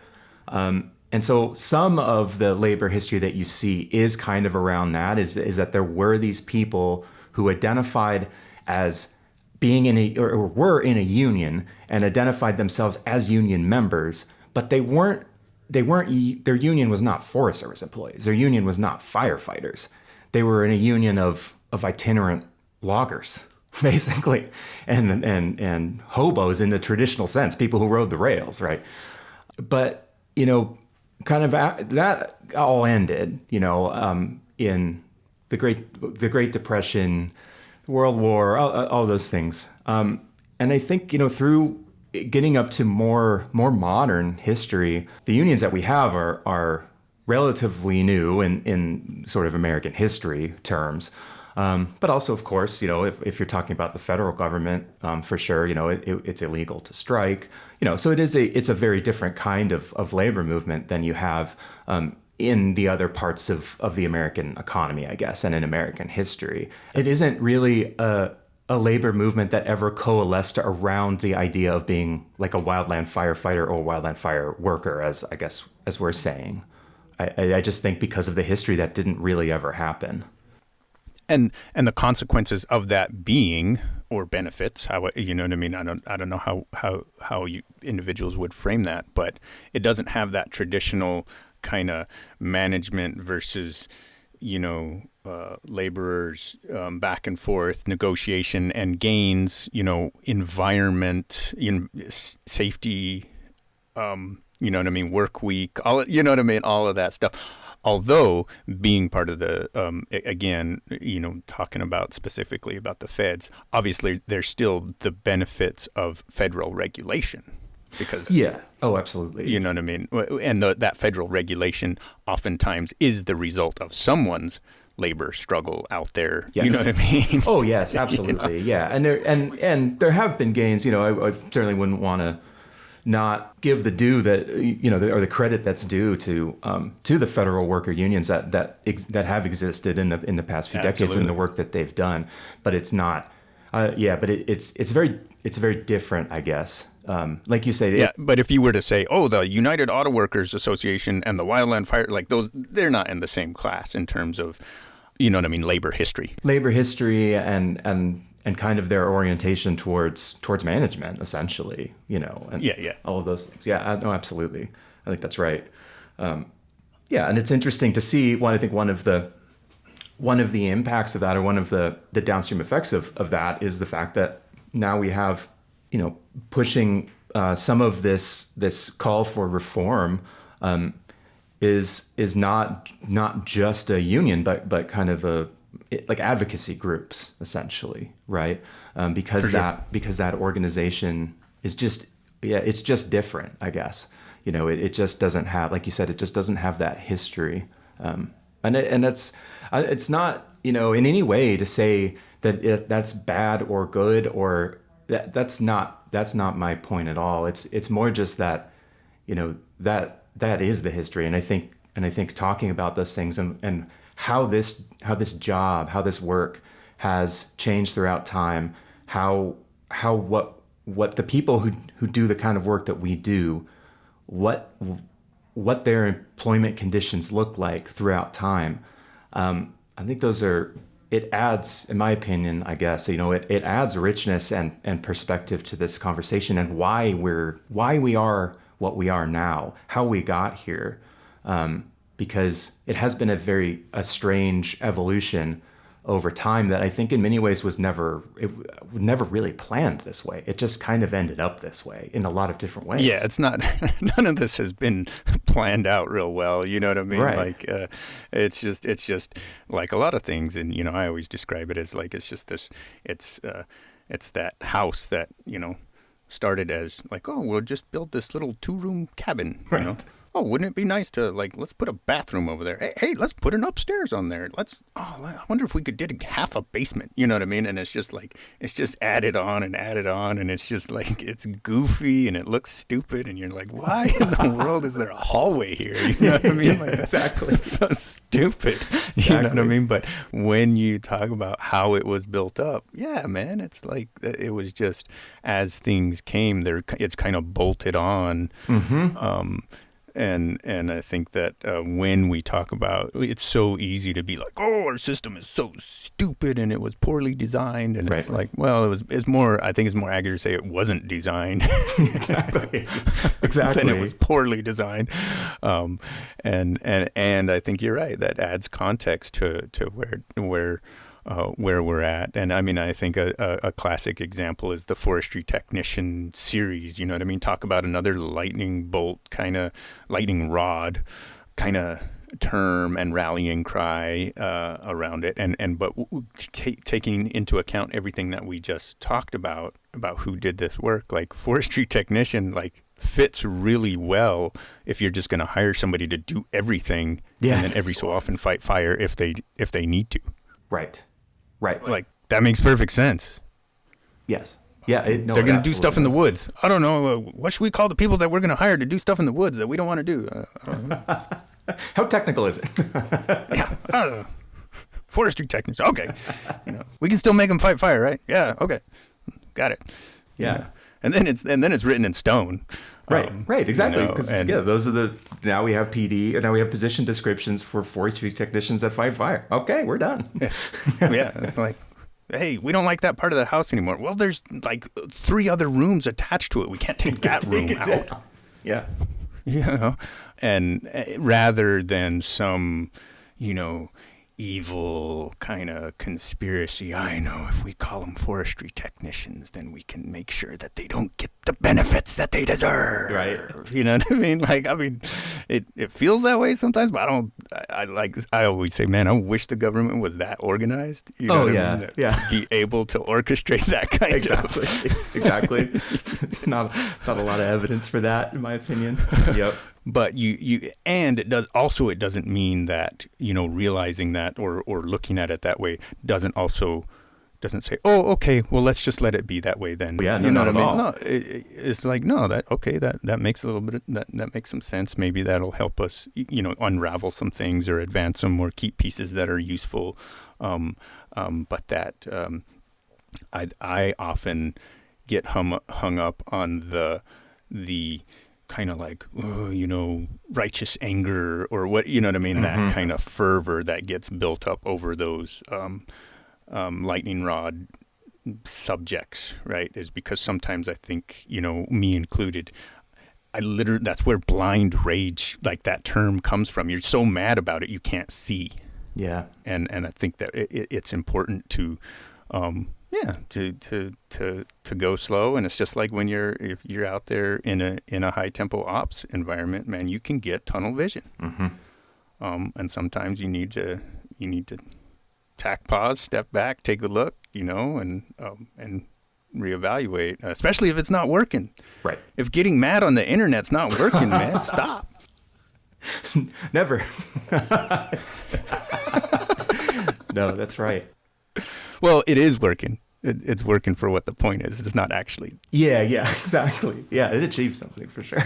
And so some of the labor history that you see is kind of around that, is that there were these people who identified as being or were in a union and identified themselves as union members, but their union was not Forest Service employees. Their union was not firefighters. They were in a union of itinerant loggers, basically, and hobos in the traditional sense, people who rode the rails, right? But, kind of that all ended, in the Great Depression, World War, all those things. And I think, through getting up to more modern history, the unions that we have are relatively new in sort of American history terms. But also, of course, if you're talking about the federal government, for sure, it's illegal to strike. So it's a very different kind of labor movement than you have in the other parts of the American economy, I guess, and in American history. It isn't really a labor movement that ever coalesced around the idea of being like a wildland firefighter or wildland fire worker, as we're saying. I just think because of the history, that didn't really ever happen. And the consequences of that being, or benefits, how, you know what I mean? I don't know how individuals would frame that, but it doesn't have that traditional kind of management versus, laborers back and forth, negotiation and gains, environment, safety, work week, all of that stuff. Although being part of the, again, talking about specifically about the feds, obviously there's still the benefits of federal regulation. Because yeah, oh, absolutely. You know what I mean? And that federal regulation oftentimes is the result of someone's labor struggle out there. Yes. You know what I mean? Oh, yes, absolutely. Yeah, and there have been gains. I certainly wouldn't want to not give the due that or the credit that's due to the federal worker unions that have existed in the past few decades and the work that they've done. But it's not. But it's very different, I guess. Like you say. Yeah, but if you were to say, the United Auto Workers Association and the Wildland Fire, like those, they're not in the same class in terms of, labor history. Labor history and kind of their orientation towards management, essentially, and all of those things. Yeah, no, absolutely. I think that's right. And it's interesting to see. I think one of the impacts of that, or one of the downstream effects of that, is the fact that now we have, pushing some of this call for reform is not just a union, but kind of like advocacy groups, essentially, right? Because that organization is it's just different, I guess. It just doesn't have, like you said, it just doesn't have that history, and it's not in any way to say that's bad or good, or that's not my point at all. It's more just that, that is the history. And I think talking about those things, and how this work has changed throughout time, what the people who do the kind of work that we do, what their employment conditions look like throughout time. I think it adds, in my opinion, I guess, it adds richness and perspective to this conversation, and why we are what we are now, how we got here, because it has been a strange evolution over time that I think in many ways was never really planned this way. It just kind of ended up this way in a lot of different ways. Yeah, it's not, none of this has been planned out real well. You know what I mean? Right. Like, it's just like a lot of things. And, I always describe it as like, it's just this, it's that house that, started as like, oh, we'll just build this little 2-room cabin, Right. Oh, wouldn't it be nice to, like, let's put a bathroom over there. Hey, let's put an upstairs on there. I wonder if we could did half a basement. You know what I mean? And it's just like, it's just added on. And it's just like, it's goofy and it looks stupid. And you're like, why in the world is there a hallway here? You know what I mean? Like, Exactly. It's so stupid. Exactly. You know what I mean? But when you talk about how it was built up, yeah, man, it's like, it was just, as things came, it's kind of bolted on. Mm-hmm. And I think that when we talk about, it's so easy to be like, oh, our system is so stupid and it was poorly designed. And Right. it's like, well, it's more, I think it's more accurate to say it wasn't designed. Exactly. Than it was poorly designed. And I think you're right. That adds context to where we're at. And I mean, I think a classic example is the Forestry Technician series. You know what I mean? Talk about another lightning rod kind of term and rallying cry around it. But taking into account everything that we just talked about who did this work, like Forestry Technician, like, fits really well if you're just going to hire somebody to do everything. Yes. And then every so often fight fire if they need to. Right. Like, that makes perfect sense. Yes. Yeah. They're going to do stuff in the woods. I don't know. What should we call the people that we're going to hire to do stuff in the woods that we don't want to do? I don't know. How technical is it? Yeah. Forestry technician. Okay. We can still make them fight fire, right? Yeah. Okay. Got it. Yeah. And then it's written in stone. Right, exactly. Because those are now we have PD, and now we have position descriptions for forestry technicians that fight fire. Okay, we're done. Yeah, it's like, hey, we don't like that part of the house anymore. Well, there's like 3 other rooms attached to it. We can't take that room out. Yeah. And rather than some, evil kind of conspiracy, I know if we call them forestry technicians, then we can make sure that they don't get the benefits that they deserve. Right. You know what I mean? Like, it feels that way sometimes, but I always say, man, I wish the government was that organized. You know what I mean? To be able to orchestrate that kind of. Exactly. Not a lot of evidence for that, in my opinion. Yep. But it doesn't mean that, realizing that or looking at it that way doesn't say, oh, okay, well, let's just let it be that way then. Yeah, no, not at all. No, it's like, no, that makes a little bit, that makes some sense. Maybe that'll help us, unravel some things or advance them or keep pieces that are useful. But that I often get hung up on the kind of like, righteous anger or what, you know what I mean? Mm-hmm. That kind of fervor that gets built up over those lightning rod subjects, right? Is because sometimes I think, me included, that's where blind rage, like that term, comes from. You're so mad about it, you can't see. Yeah. And I think that it's important to go slow. And it's just like if you're out there in a high tempo ops environment, man, you can get tunnel vision. Mm-hmm. And sometimes you need to pause, step back, take a look, and reevaluate, especially if it's not working. Right. If getting mad on the internet's not working, man, stop. Never. No, that's right. Well, it is working. It's working for what the point is. It's not actually. Yeah, exactly. Yeah, it achieves something for sure.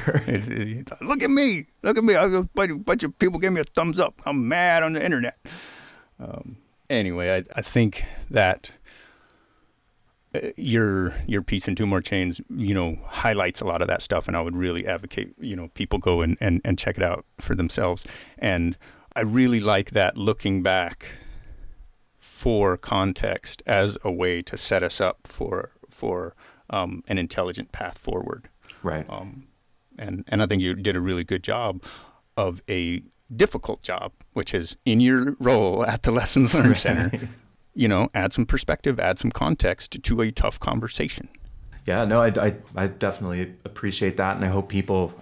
Look at me. Look at me. A bunch of people gave me a thumbs up. I'm mad on the internet. Anyway, I think that your piece in Two More Chains, highlights a lot of that stuff, and I would really advocate, people go and check it out for themselves. And I really like that looking back for context as a way to set us up for an intelligent path forward. Right. And I think you did a really good job of a difficult job, which is in your role at the Lessons Learned Center, add some perspective, add some context to a tough conversation. Yeah, no, I definitely appreciate that. And I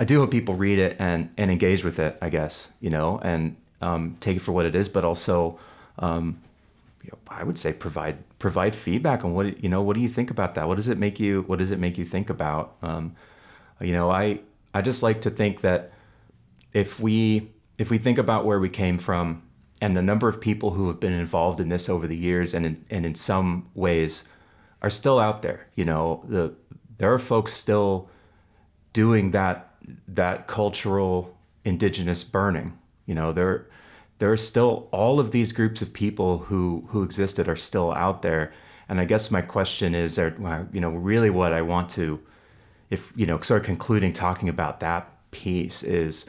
do hope people read it and engage with it, I guess, and take it for what it is, but also, I would say provide feedback on what do you think about that? What does it make you think about? I just like to think that if we think about where we came from and the number of people who have been involved in this over the years and in some ways are still out there, there are folks still doing that cultural indigenous burning. There are still all of these groups of people who existed are still out there. And I guess my question is, really what I want to, sort of concluding talking about that piece is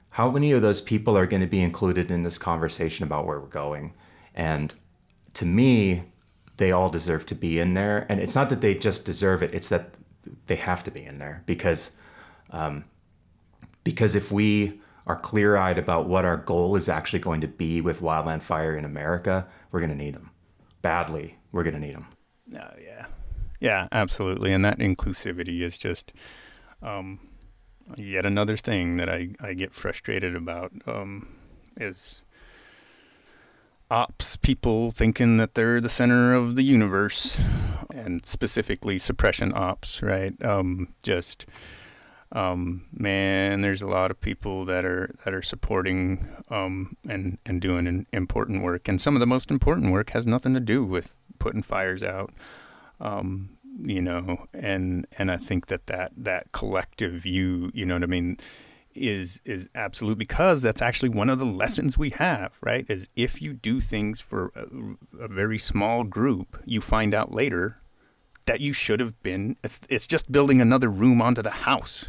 how many of those people are going to be included in this conversation about where we're going? And to me, they all deserve to be in there. And it's not that they just deserve it, it's that they have to be in there because if we are clear-eyed about what our goal is actually going to be with wildland fire in America, we're going to need them. Badly, we're going to need them. Yeah, absolutely. And that inclusivity is just yet another thing that I get frustrated about is ops people thinking that they're the center of the universe, and specifically suppression ops, right? Man, there's a lot of people that are supporting and doing an important work, and some of the most important work has nothing to do with putting fires out, and I think that collective view, is absolute, because that's actually one of the lessons we have, right? Is if you do things for a very small group, you find out later that you should have been. It's just building another room onto the house.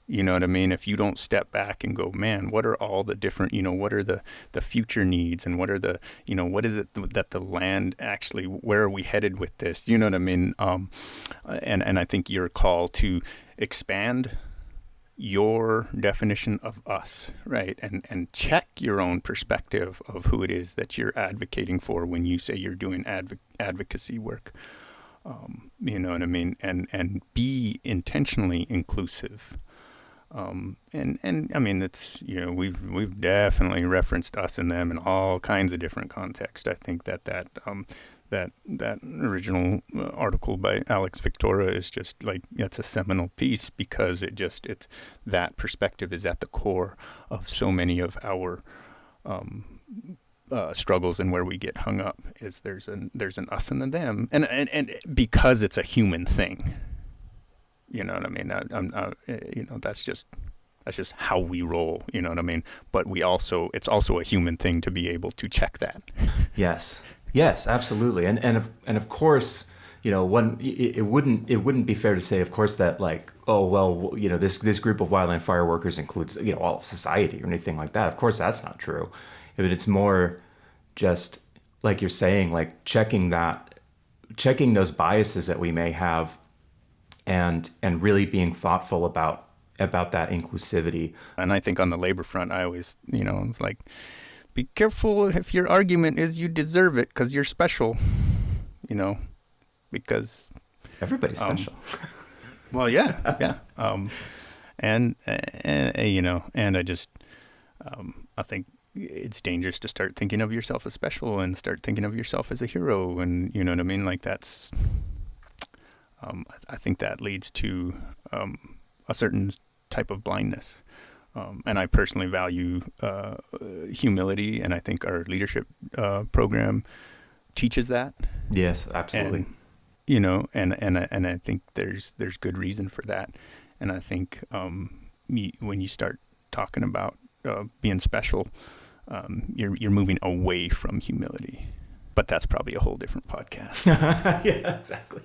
You know what I mean? If you don't step back and go, man, what are all the different, what are the future needs, and what are the, what is it that the land actually, where are we headed with this? You know what I mean? And I think your call to expand your definition of us, right? And check your own perspective of who it is that you're advocating for when you say you're doing advocacy work. You know what I mean? And be intentionally inclusive. And I mean, it's, we've definitely referenced us and them in all kinds of different contexts. I think that original article by Alex Victoria is just like, that's a seminal piece, because it's that perspective is at the core of so many of our struggles, and where we get hung up is there's an us and a them, and because it's a human thing. You know what I mean? That's just how we roll. You know what I mean? But it's also a human thing to be able to check that. Yes, absolutely. And of course, it wouldn't be fair to say, of course, that like, oh well, this group of wildland fire workers includes all of society or anything like that. Of course, that's not true. But it's more just like you're saying, like checking those biases that we may have. And really being thoughtful about that inclusivity. And I think on the labor front, I always, it's like, be careful if your argument is you deserve it because you're special, because everybody's special. Well, yeah. And I just, I think it's dangerous to start thinking of yourself as special and start thinking of yourself as a hero, and you know what I mean? Like that's. I think that leads to a certain type of blindness. And I personally value humility, and I think our leadership program teaches that. Yes, absolutely. And, you know, and I think there's good reason for that. And I think when you start talking about being special, you're moving away from humility. But that's probably a whole different podcast. Yeah, exactly.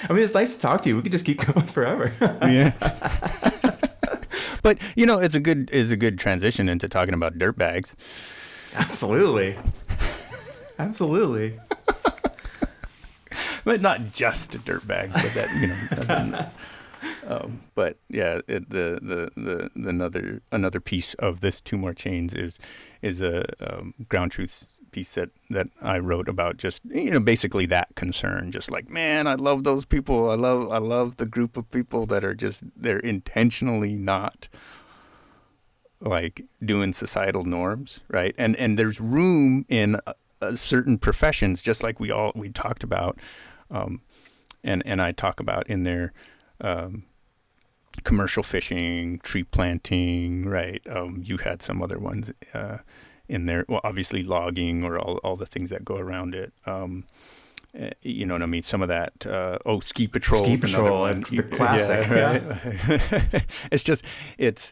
I mean, it's nice to talk to you. We could just keep going forever. Yeah. But you know, it's a good transition into talking about dirt bags. Absolutely. Absolutely. But not just dirt bags, but that, you know. But yeah, another piece of this Two More Chains is a ground truth piece that I wrote about, just, you know, basically that concern, just like, man, I love those people. I love the group of people that are just, they're intentionally not like doing societal norms, right? And there's room in certain professions, just like we talked about, and I talk about in there. Commercial fishing, tree planting, right? You had some other ones in there. Well, obviously logging, or all the things that go around it. You know what I mean? Some of that. Ski patrol. Ski patrol, that's the classic. Yeah, right? It's just it's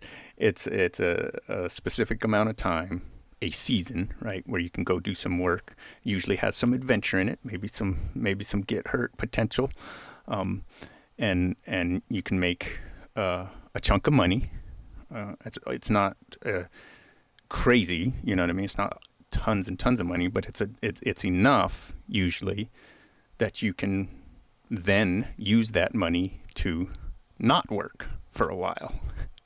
a specific amount of time, a season, right, where you can go do some work. Usually has some adventure in it, maybe some get hurt potential, and you can make a chunk of money. It's not crazy, you know what I mean? It's not tons and tons of money, but it's enough usually that you can then use that money to not work for a while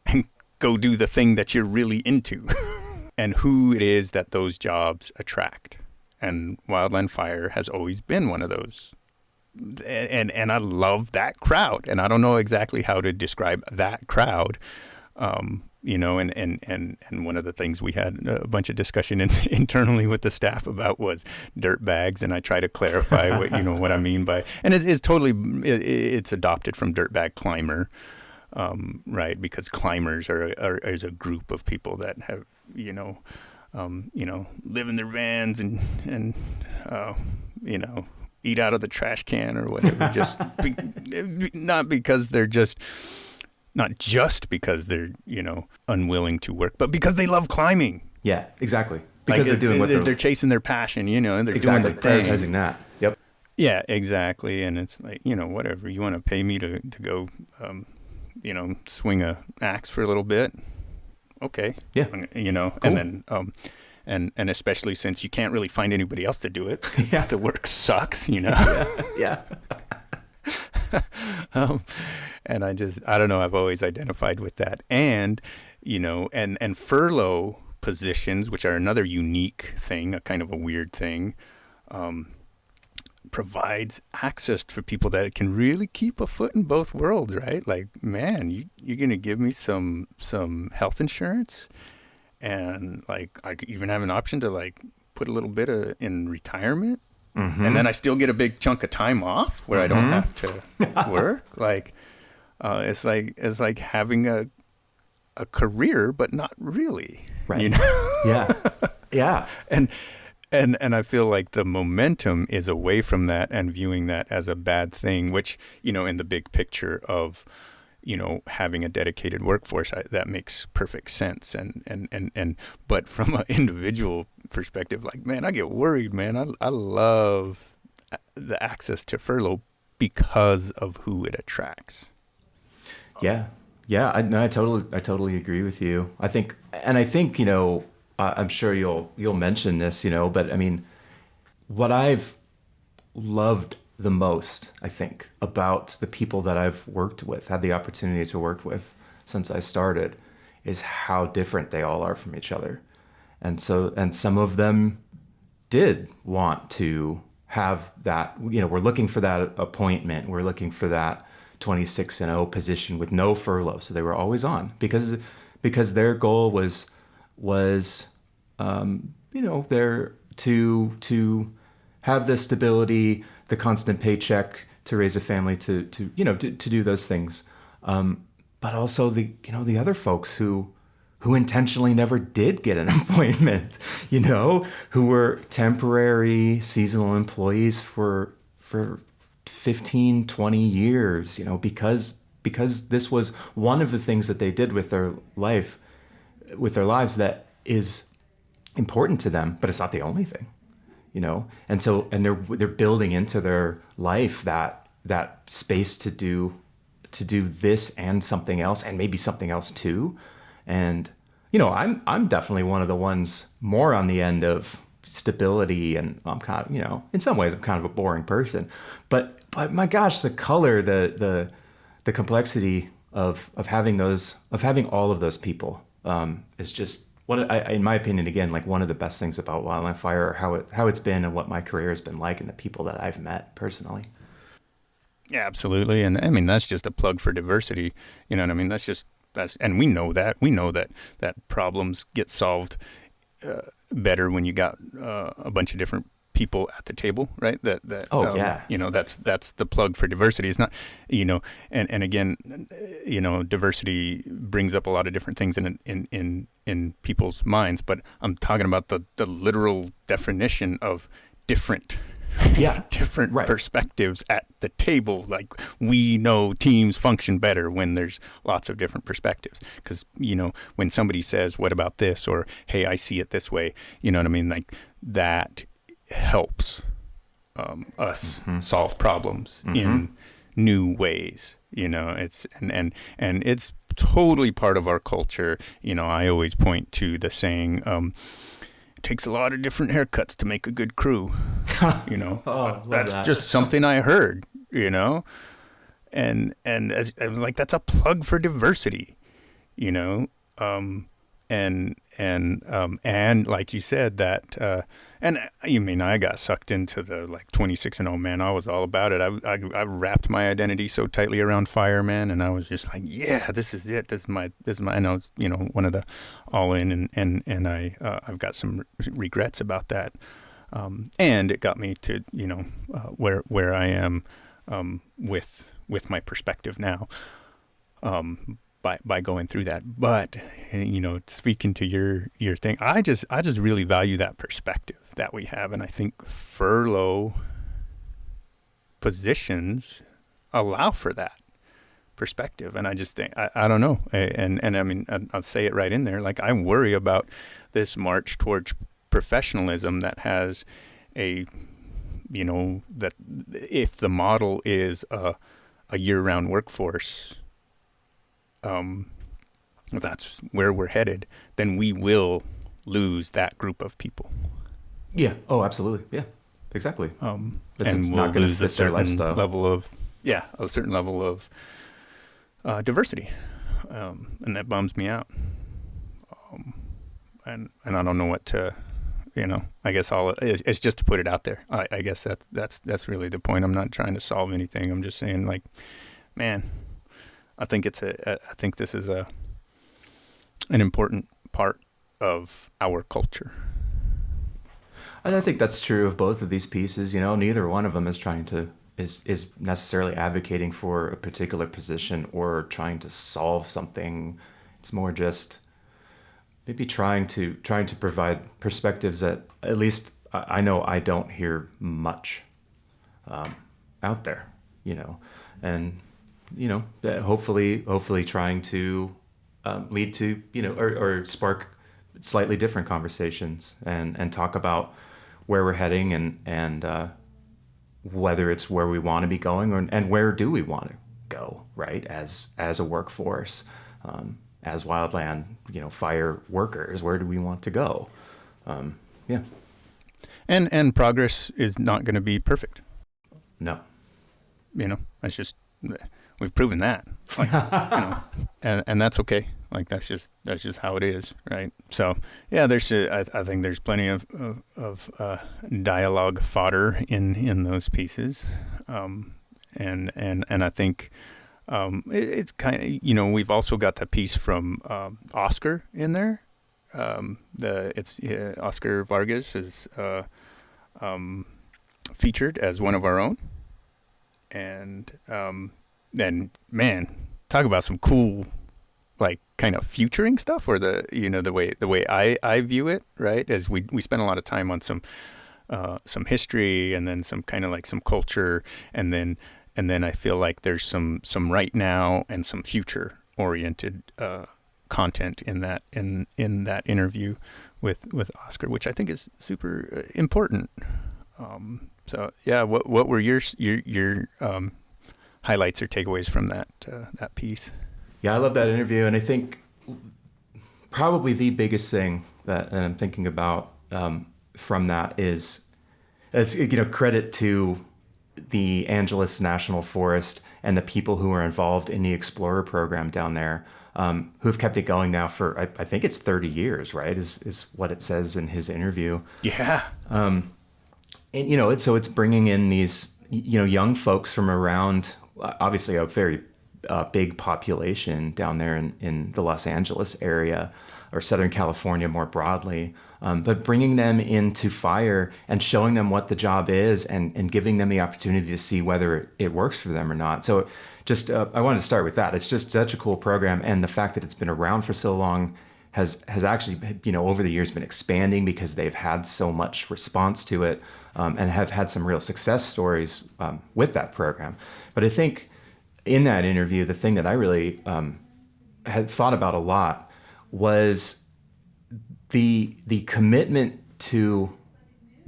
and go do the thing that you're really into. And who it is that those jobs attract. And Wildland Fire has always been one of those. And I love that crowd. And I don't know exactly how to describe that crowd. You know, and one of the things we had a bunch of discussion internally with the staff about was dirt bags, and I try to clarify what I mean by, and it's totally it's adopted from dirtbag climber, right? Because climbers is a group of people that have live in their vans and eat out of the trash can or whatever, just not just because they're, unwilling to work, but because they love climbing. Yeah, exactly. Because they're doing what they're chasing their passion, and they're exactly doing their thing. prioritizing that. Yep. Yeah, exactly. And it's like, whatever, you want to pay me to go, swing a axe for a little bit. Okay. Yeah. Cool. And then, and especially since you can't really find anybody else to do it, because the work sucks, Yeah. And I don't know, I've always identified with that. And, and furlough positions, which are another unique thing, a kind of a weird thing, provides access for people that can really keep a foot in both worlds, right? Like, man, you're going to give me some health insurance, and like I could even have an option to like put a little bit in retirement. Mm-hmm. And then I still get a big chunk of time off where mm-hmm. I don't have to work. Like, it's like having a career, but not really. Right. Yeah. Yeah. And I feel like the momentum is away from that and viewing that as a bad thing, which, in the big picture of, having a dedicated workforce, that makes perfect sense. But from an individual perspective, like, man, I get worried, man. I love the access to furlough because of who it attracts. Yeah. Yeah. I totally agree with you. I think, I'm sure you'll mention this, but I mean, what I've loved the most, I think, about the people that I've worked with, had the opportunity to work with since I started, is how different they all are from each other. And some of them did want to have that, we're looking for that appointment. We're looking for that 26-0 position with no furlough. So they were always on because their goal was there to have the stability, the constant paycheck to raise a family, to do those things. But also the other folks who who intentionally never did get an appointment, who were temporary seasonal employees for 15, 20 years, because this was one of the things that they did with their lives that is important to them, but it's not the only thing, and they're building into their life that space to do this and something else, and maybe something else too. And I'm definitely one of the ones more on the end of stability, and I'm kind of, in some ways I'm kind of a boring person, but my gosh, the color, the complexity of having all of those people is just in my opinion, again, like one of the best things about wildland fire, how it's been and what my career has been like, and the people that I've met personally. Yeah, absolutely. And I mean, that's just a plug for diversity. You know what I mean? And we know that problems get solved better when you got a bunch of different people at the table, right? Yeah. That's the plug for diversity. It's not, and again, diversity brings up a lot of different things in people's minds, but I'm talking about the literal definition of different. Yeah, different right. Perspectives at the table. Like, we know teams function better when there's lots of different perspectives, because when somebody says, what about this, or hey, I see it this way, you know what I mean, like that helps us solve problems in new ways. It's and it's totally part of our culture. I always point to the saying, it takes a lot of different haircuts to make a good crew. That's that. Just something I heard, and as I was like, that's a plug for diversity, and like you said, that and you mean, I got sucked into the 26-0, man. I was all about it. I wrapped my identity so tightly around fire, man, and I was just like, yeah, this is it. This is my. I know it's one of the all in, and I've got some regrets about that, and it got me to where I am with my perspective now. By going through that. But speaking to your thing, I just really value that perspective that we have, and I think furlough positions allow for that perspective. And I just think I don't know, and I mean, I'll say it right in there, like, I worry about this march towards professionalism that has that if the model is a year-round workforce, if that's where we're headed, then we will lose that group of people. Yeah. Oh, absolutely. Yeah. Exactly. And it's we'll not going to lose fit their lifestyle. A certain level of diversity, and that bums me out. And I don't know what to, I guess it's just to put it out there. I guess that's really the point. I'm not trying to solve anything. I'm just saying, like, man, I think this is an important part of our culture. And I think that's true of both of these pieces. Neither one of them is is necessarily advocating for a particular position or trying to solve something. It's more just maybe trying to provide perspectives that, at least I know I don't hear much out there. And hopefully trying to lead to, or spark slightly different conversations and talk about where we're heading and whether it's where we want to be going and where do we want to go, right? As a workforce, as wildland, fire workers, where do we want to go? Yeah. And progress is not going to be perfect. No. That's just, we've proven that, and that's okay. Like, that's just how it is, right? So yeah, I think there's plenty of dialogue fodder in those pieces, and I think it's kind of, we've also got that piece from Oscar in there. Oscar Vargas is featured as one of our own, and man, talk about some cool like kind of futuring stuff, or the way I view it, right? As we spend a lot of time on some history, and then some kind of like some culture, and then I feel like there's some right now and some future oriented content in that interview with Oscar, which I think is super important. So yeah, what were your highlights or takeaways from that piece? Yeah, I love that interview, and I think probably the biggest thing that I'm thinking about from that is, credit to the Angeles National Forest and the people who are involved in the Explorer program down there, who've kept it going now for I think it's 30 years, right? Is what it says in his interview. Yeah. And it's bringing in these young folks from around, obviously a very big population down there in the Los Angeles area, or Southern California more broadly, but bringing them into fire and showing them what the job is, and giving them the opportunity to see whether it works for them or not. So just I wanted to start with that. It's just such a cool program, and the fact that it's been around for so long has actually, over the years been expanding, because they've had so much response to it, and have had some real success stories with that program. But I think in that interview, the thing that I really had thought about a lot was the commitment to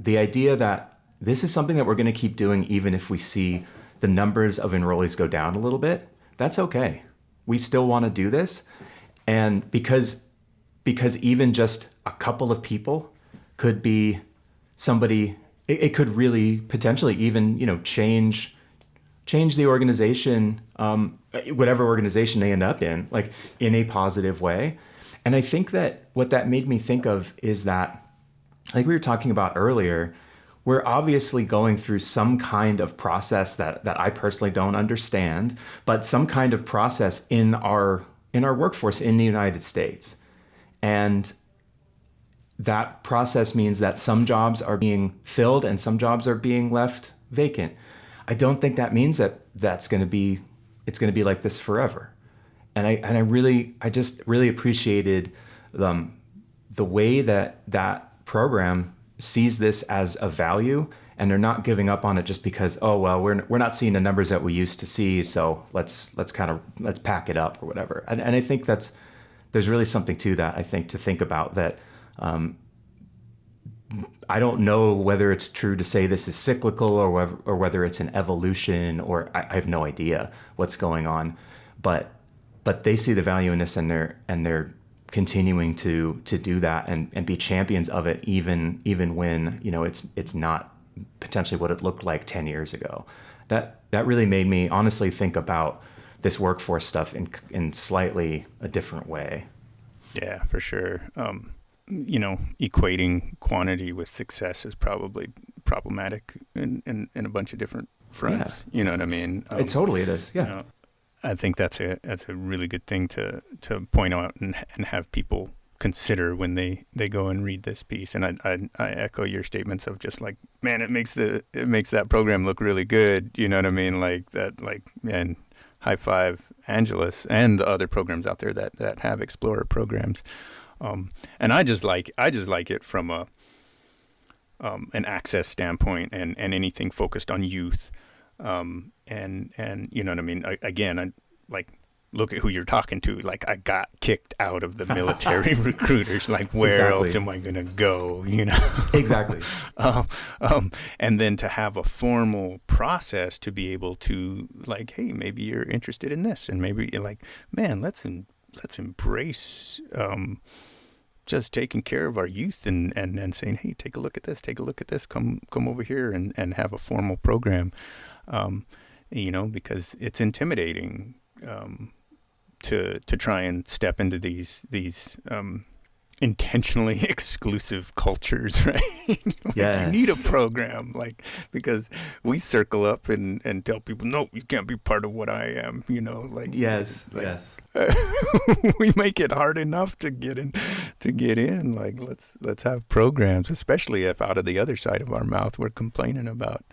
the idea that this is something that we're going to keep doing even if we see the numbers of enrollees go down a little bit. That's okay. We still want to do this. And because even just a couple of people could be somebody, it could really potentially even, change the organization, whatever organization they end up in, like in a positive way. And I think that what that made me think of is that, like we were talking about earlier, we're obviously going through some kind of process that I personally don't understand, but some kind of process in our workforce in the United States. And that process means that some jobs are being filled and some jobs are being left vacant. I don't think that means that it's going to be like this forever. And I just really appreciated the way that program sees this as a value, and they're not giving up on it just because, oh well, we're not seeing the numbers that we used to see, so let's pack it up or whatever. And I think there's really something to that. I think to think about that. I don't know whether it's true to say this is cyclical or whether it's an evolution, or I have no idea what's going on, but they see the value in this, and they're continuing to do that and be champions of it, even when it's not potentially what it looked like 10 years ago. That really made me honestly think about this workforce stuff in slightly a different way. Yeah, for sure. Equating quantity with success is probably problematic in a bunch of different fronts. Yeah. You know what I mean? It is. Yeah. I think that's a really good thing to point out and have people consider when they go and read this piece. And I echo your statements of just like, man, it makes that program look really good. You know what I mean? Like that, and high five Angeles and the other programs out there that have Explorer programs. And I just like it from an access standpoint and anything focused on youth. And you know what I mean? I look at who you're talking to. Like, I got kicked out of the military recruiters. Like, where else am I going to go? Exactly. And then to have a formal process to be able to, like, hey, maybe you're interested in this, and maybe you're like, man, let's embrace just taking care of our youth and saying, hey, take a look at this, come over here and have a formal program. Because it's intimidating to try and step into these intentionally exclusive cultures, right? Yes. You need a program, because we circle up and tell people, no, you can't be part of what I am, Yes. We make it hard enough to get in. Like, let's have programs, especially if out of the other side of our mouth we're complaining about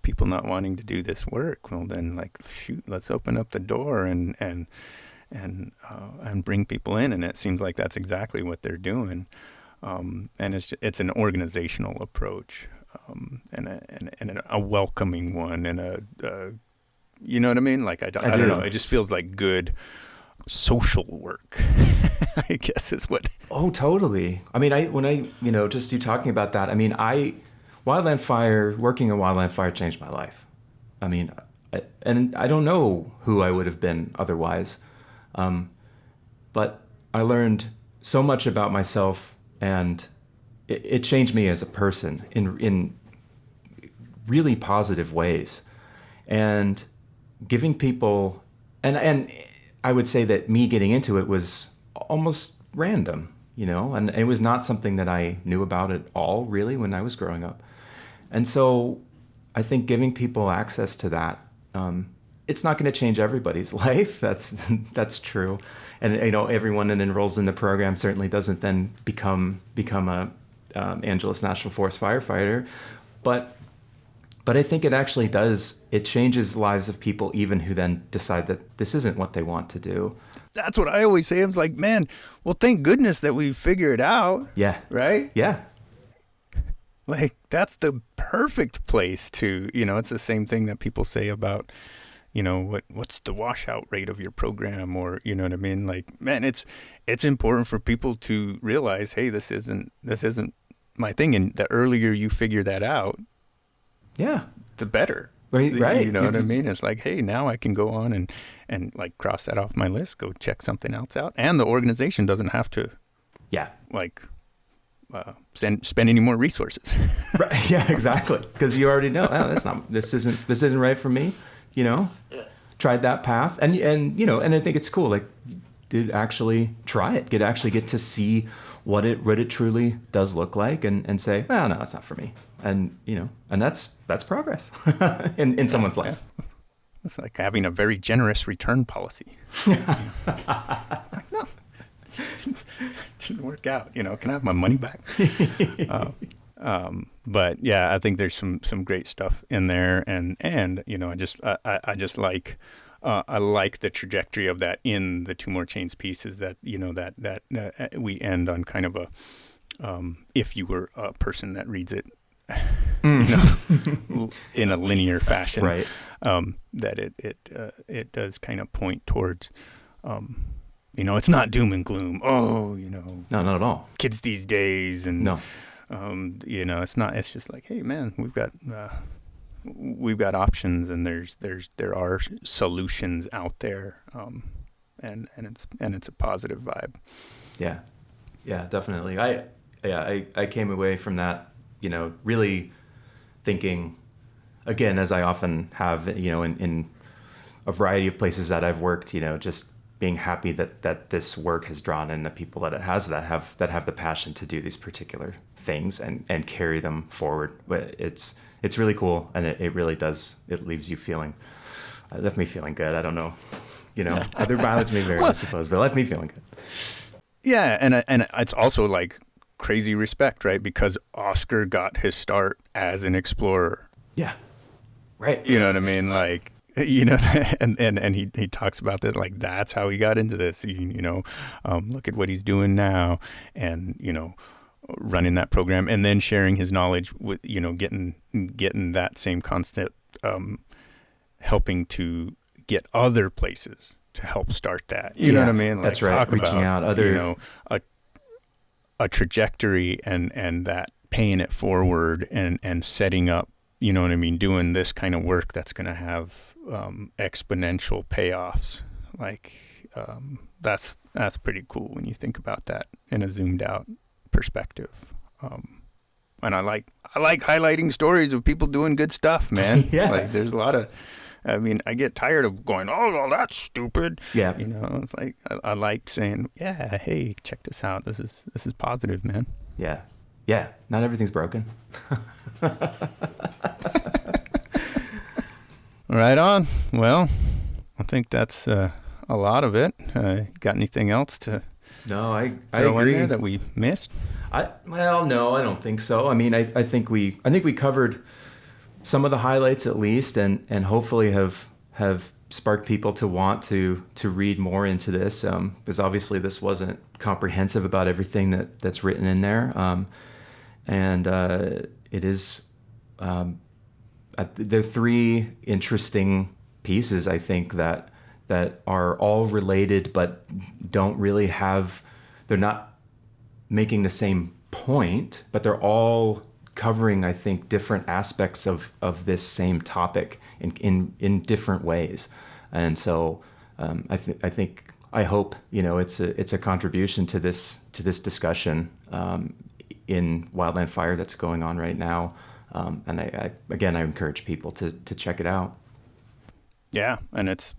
people not wanting to do this work. Well, then, shoot, let's open up the door and and bring people in. And it seems like that's exactly what they're doing. And it's an organizational approach, and a welcoming one, and you know what I mean? Like I don't know. It just feels like good social work. I guess is what. Oh, totally. I mean, just you talking about that. I mean, working at Wildland Fire changed my life. I mean, and I don't know who I would have been otherwise, but I learned so much about myself, and it changed me as a person in really positive ways, and giving people, and I would say that me getting into it was almost random, and it was not something that I knew about at all really when I was growing up. And so I think giving people access to that, it's not going to change everybody's life. That's true. And, everyone that enrolls in the program certainly doesn't then become a Angeles National Forest firefighter. But I think it actually does. It changes lives of people even who then decide that this isn't what they want to do. That's what I always say. I was like, man, well, thank goodness that we figured it out. Yeah. Right? Yeah. Like, that's the perfect place to, it's the same thing that people say about, what's the washout rate of your program, or, you know what I mean? Like, man, it's important for people to realize, hey, this isn't my thing. And the earlier you figure that out, yeah, the better. Right. You know what I mean? It's like, hey, now I can go on and like cross that off my list, go check something else out. And the organization doesn't have to, spend any more resources. Right. Yeah, exactly. Because you already know, this isn't right for me. Tried that path, and I think it's cool. Like, did actually try it. Get to see what it truly does look like, and say, well, no, that's not for me. And and that's progress in someone's life. Yeah. It's like having a very generous return policy. No, didn't work out. Can I have my money back? But yeah, I think there's some great stuff in there, and I just like I like the trajectory of that in the Two More Chains pieces. That that we end on kind of a if you were a person that reads it. In a linear fashion, right? That it does kind of point towards, it's not doom and gloom. Oh, no, not at all. Kids these days, and no, it's not. It's just like, hey, man, we've got options, and there are solutions out there, and it's a positive vibe. Yeah, definitely. I came away from that, really thinking, again, as I often have, in a variety of places that I've worked, just being happy that this work has drawn in the people that it has, that have the passion to do these particular things and carry them forward. But it's really cool, and it really does. It leaves you feeling, left me feeling good. I don't know, other mileage may vary, I suppose, but it left me feeling good. Yeah, and it's also like crazy respect, right? Because Oscar got his start as an explorer. Yeah. Right. You know what I mean? Like, and he talks about that, like, that's how he got into this. Look at what he's doing now, and running that program, and then sharing his knowledge with getting that same concept, helping to get other places to help start that. You know what I mean? Like, that's right. Reaching out other a trajectory and that paying it forward and setting up, you know what I mean, doing this kind of work that's going to have exponential payoffs. Like, that's pretty cool when you think about that in a zoomed out perspective. And I like highlighting stories of people doing good stuff, man. Yes. Like, there's a lot of, I get tired of going, oh, well, that's stupid. Yeah. It's like, I like saying, yeah, hey, check this out. This is positive, man. Yeah. Yeah. Not everything's broken. Right on. Well, I think that's a lot of it. Got anything else to No, I throw agree. in there that we missed? No, I don't think so. I mean, I think we covered some of the highlights at least, and hopefully have spark people to want to read more into this, because obviously this wasn't comprehensive about everything that's written in there, and it is. There are three interesting pieces, I think, that are all related but don't really have. They're not making the same point, but they're all covering, I think, different aspects of this same topic in different ways. And so I hope, it's a contribution to this discussion in wildland fire that's going on right now. And I encourage people to check it out. Yeah, and it's,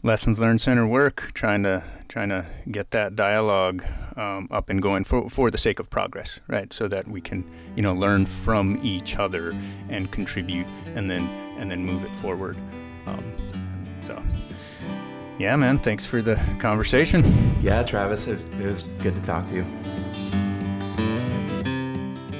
Lessons Learned Center work, trying to get that dialogue up and going for the sake of progress, right? So that we can, learn from each other and contribute, and then move it forward. So, yeah, man, thanks for the conversation. Yeah, Travis, it was good to talk to you.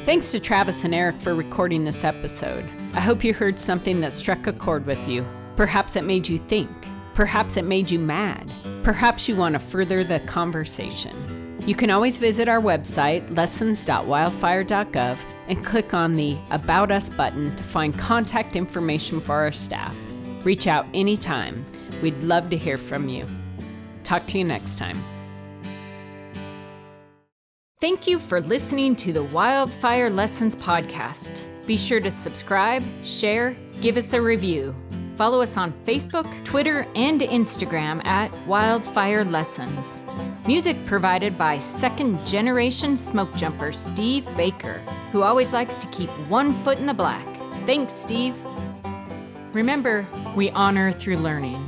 Thanks to Travis and Eric for recording this episode. I hope you heard something that struck a chord with you. Perhaps it made you think. Perhaps it made you mad. Perhaps you want to further the conversation. You can always visit our website, lessons.wildfire.gov, and click on the About Us button to find contact information for our staff. Reach out anytime. We'd love to hear from you. Talk to you next time. Thank you for listening to the Wildfire Lessons podcast. Be sure to subscribe, share, give us a review. Follow us on Facebook, Twitter, and Instagram at Wildfire Lessons. Music provided by second-generation smoke jumper Steve Baker, who always likes to keep one foot in the black. Thanks, Steve. Remember, we honor through learning.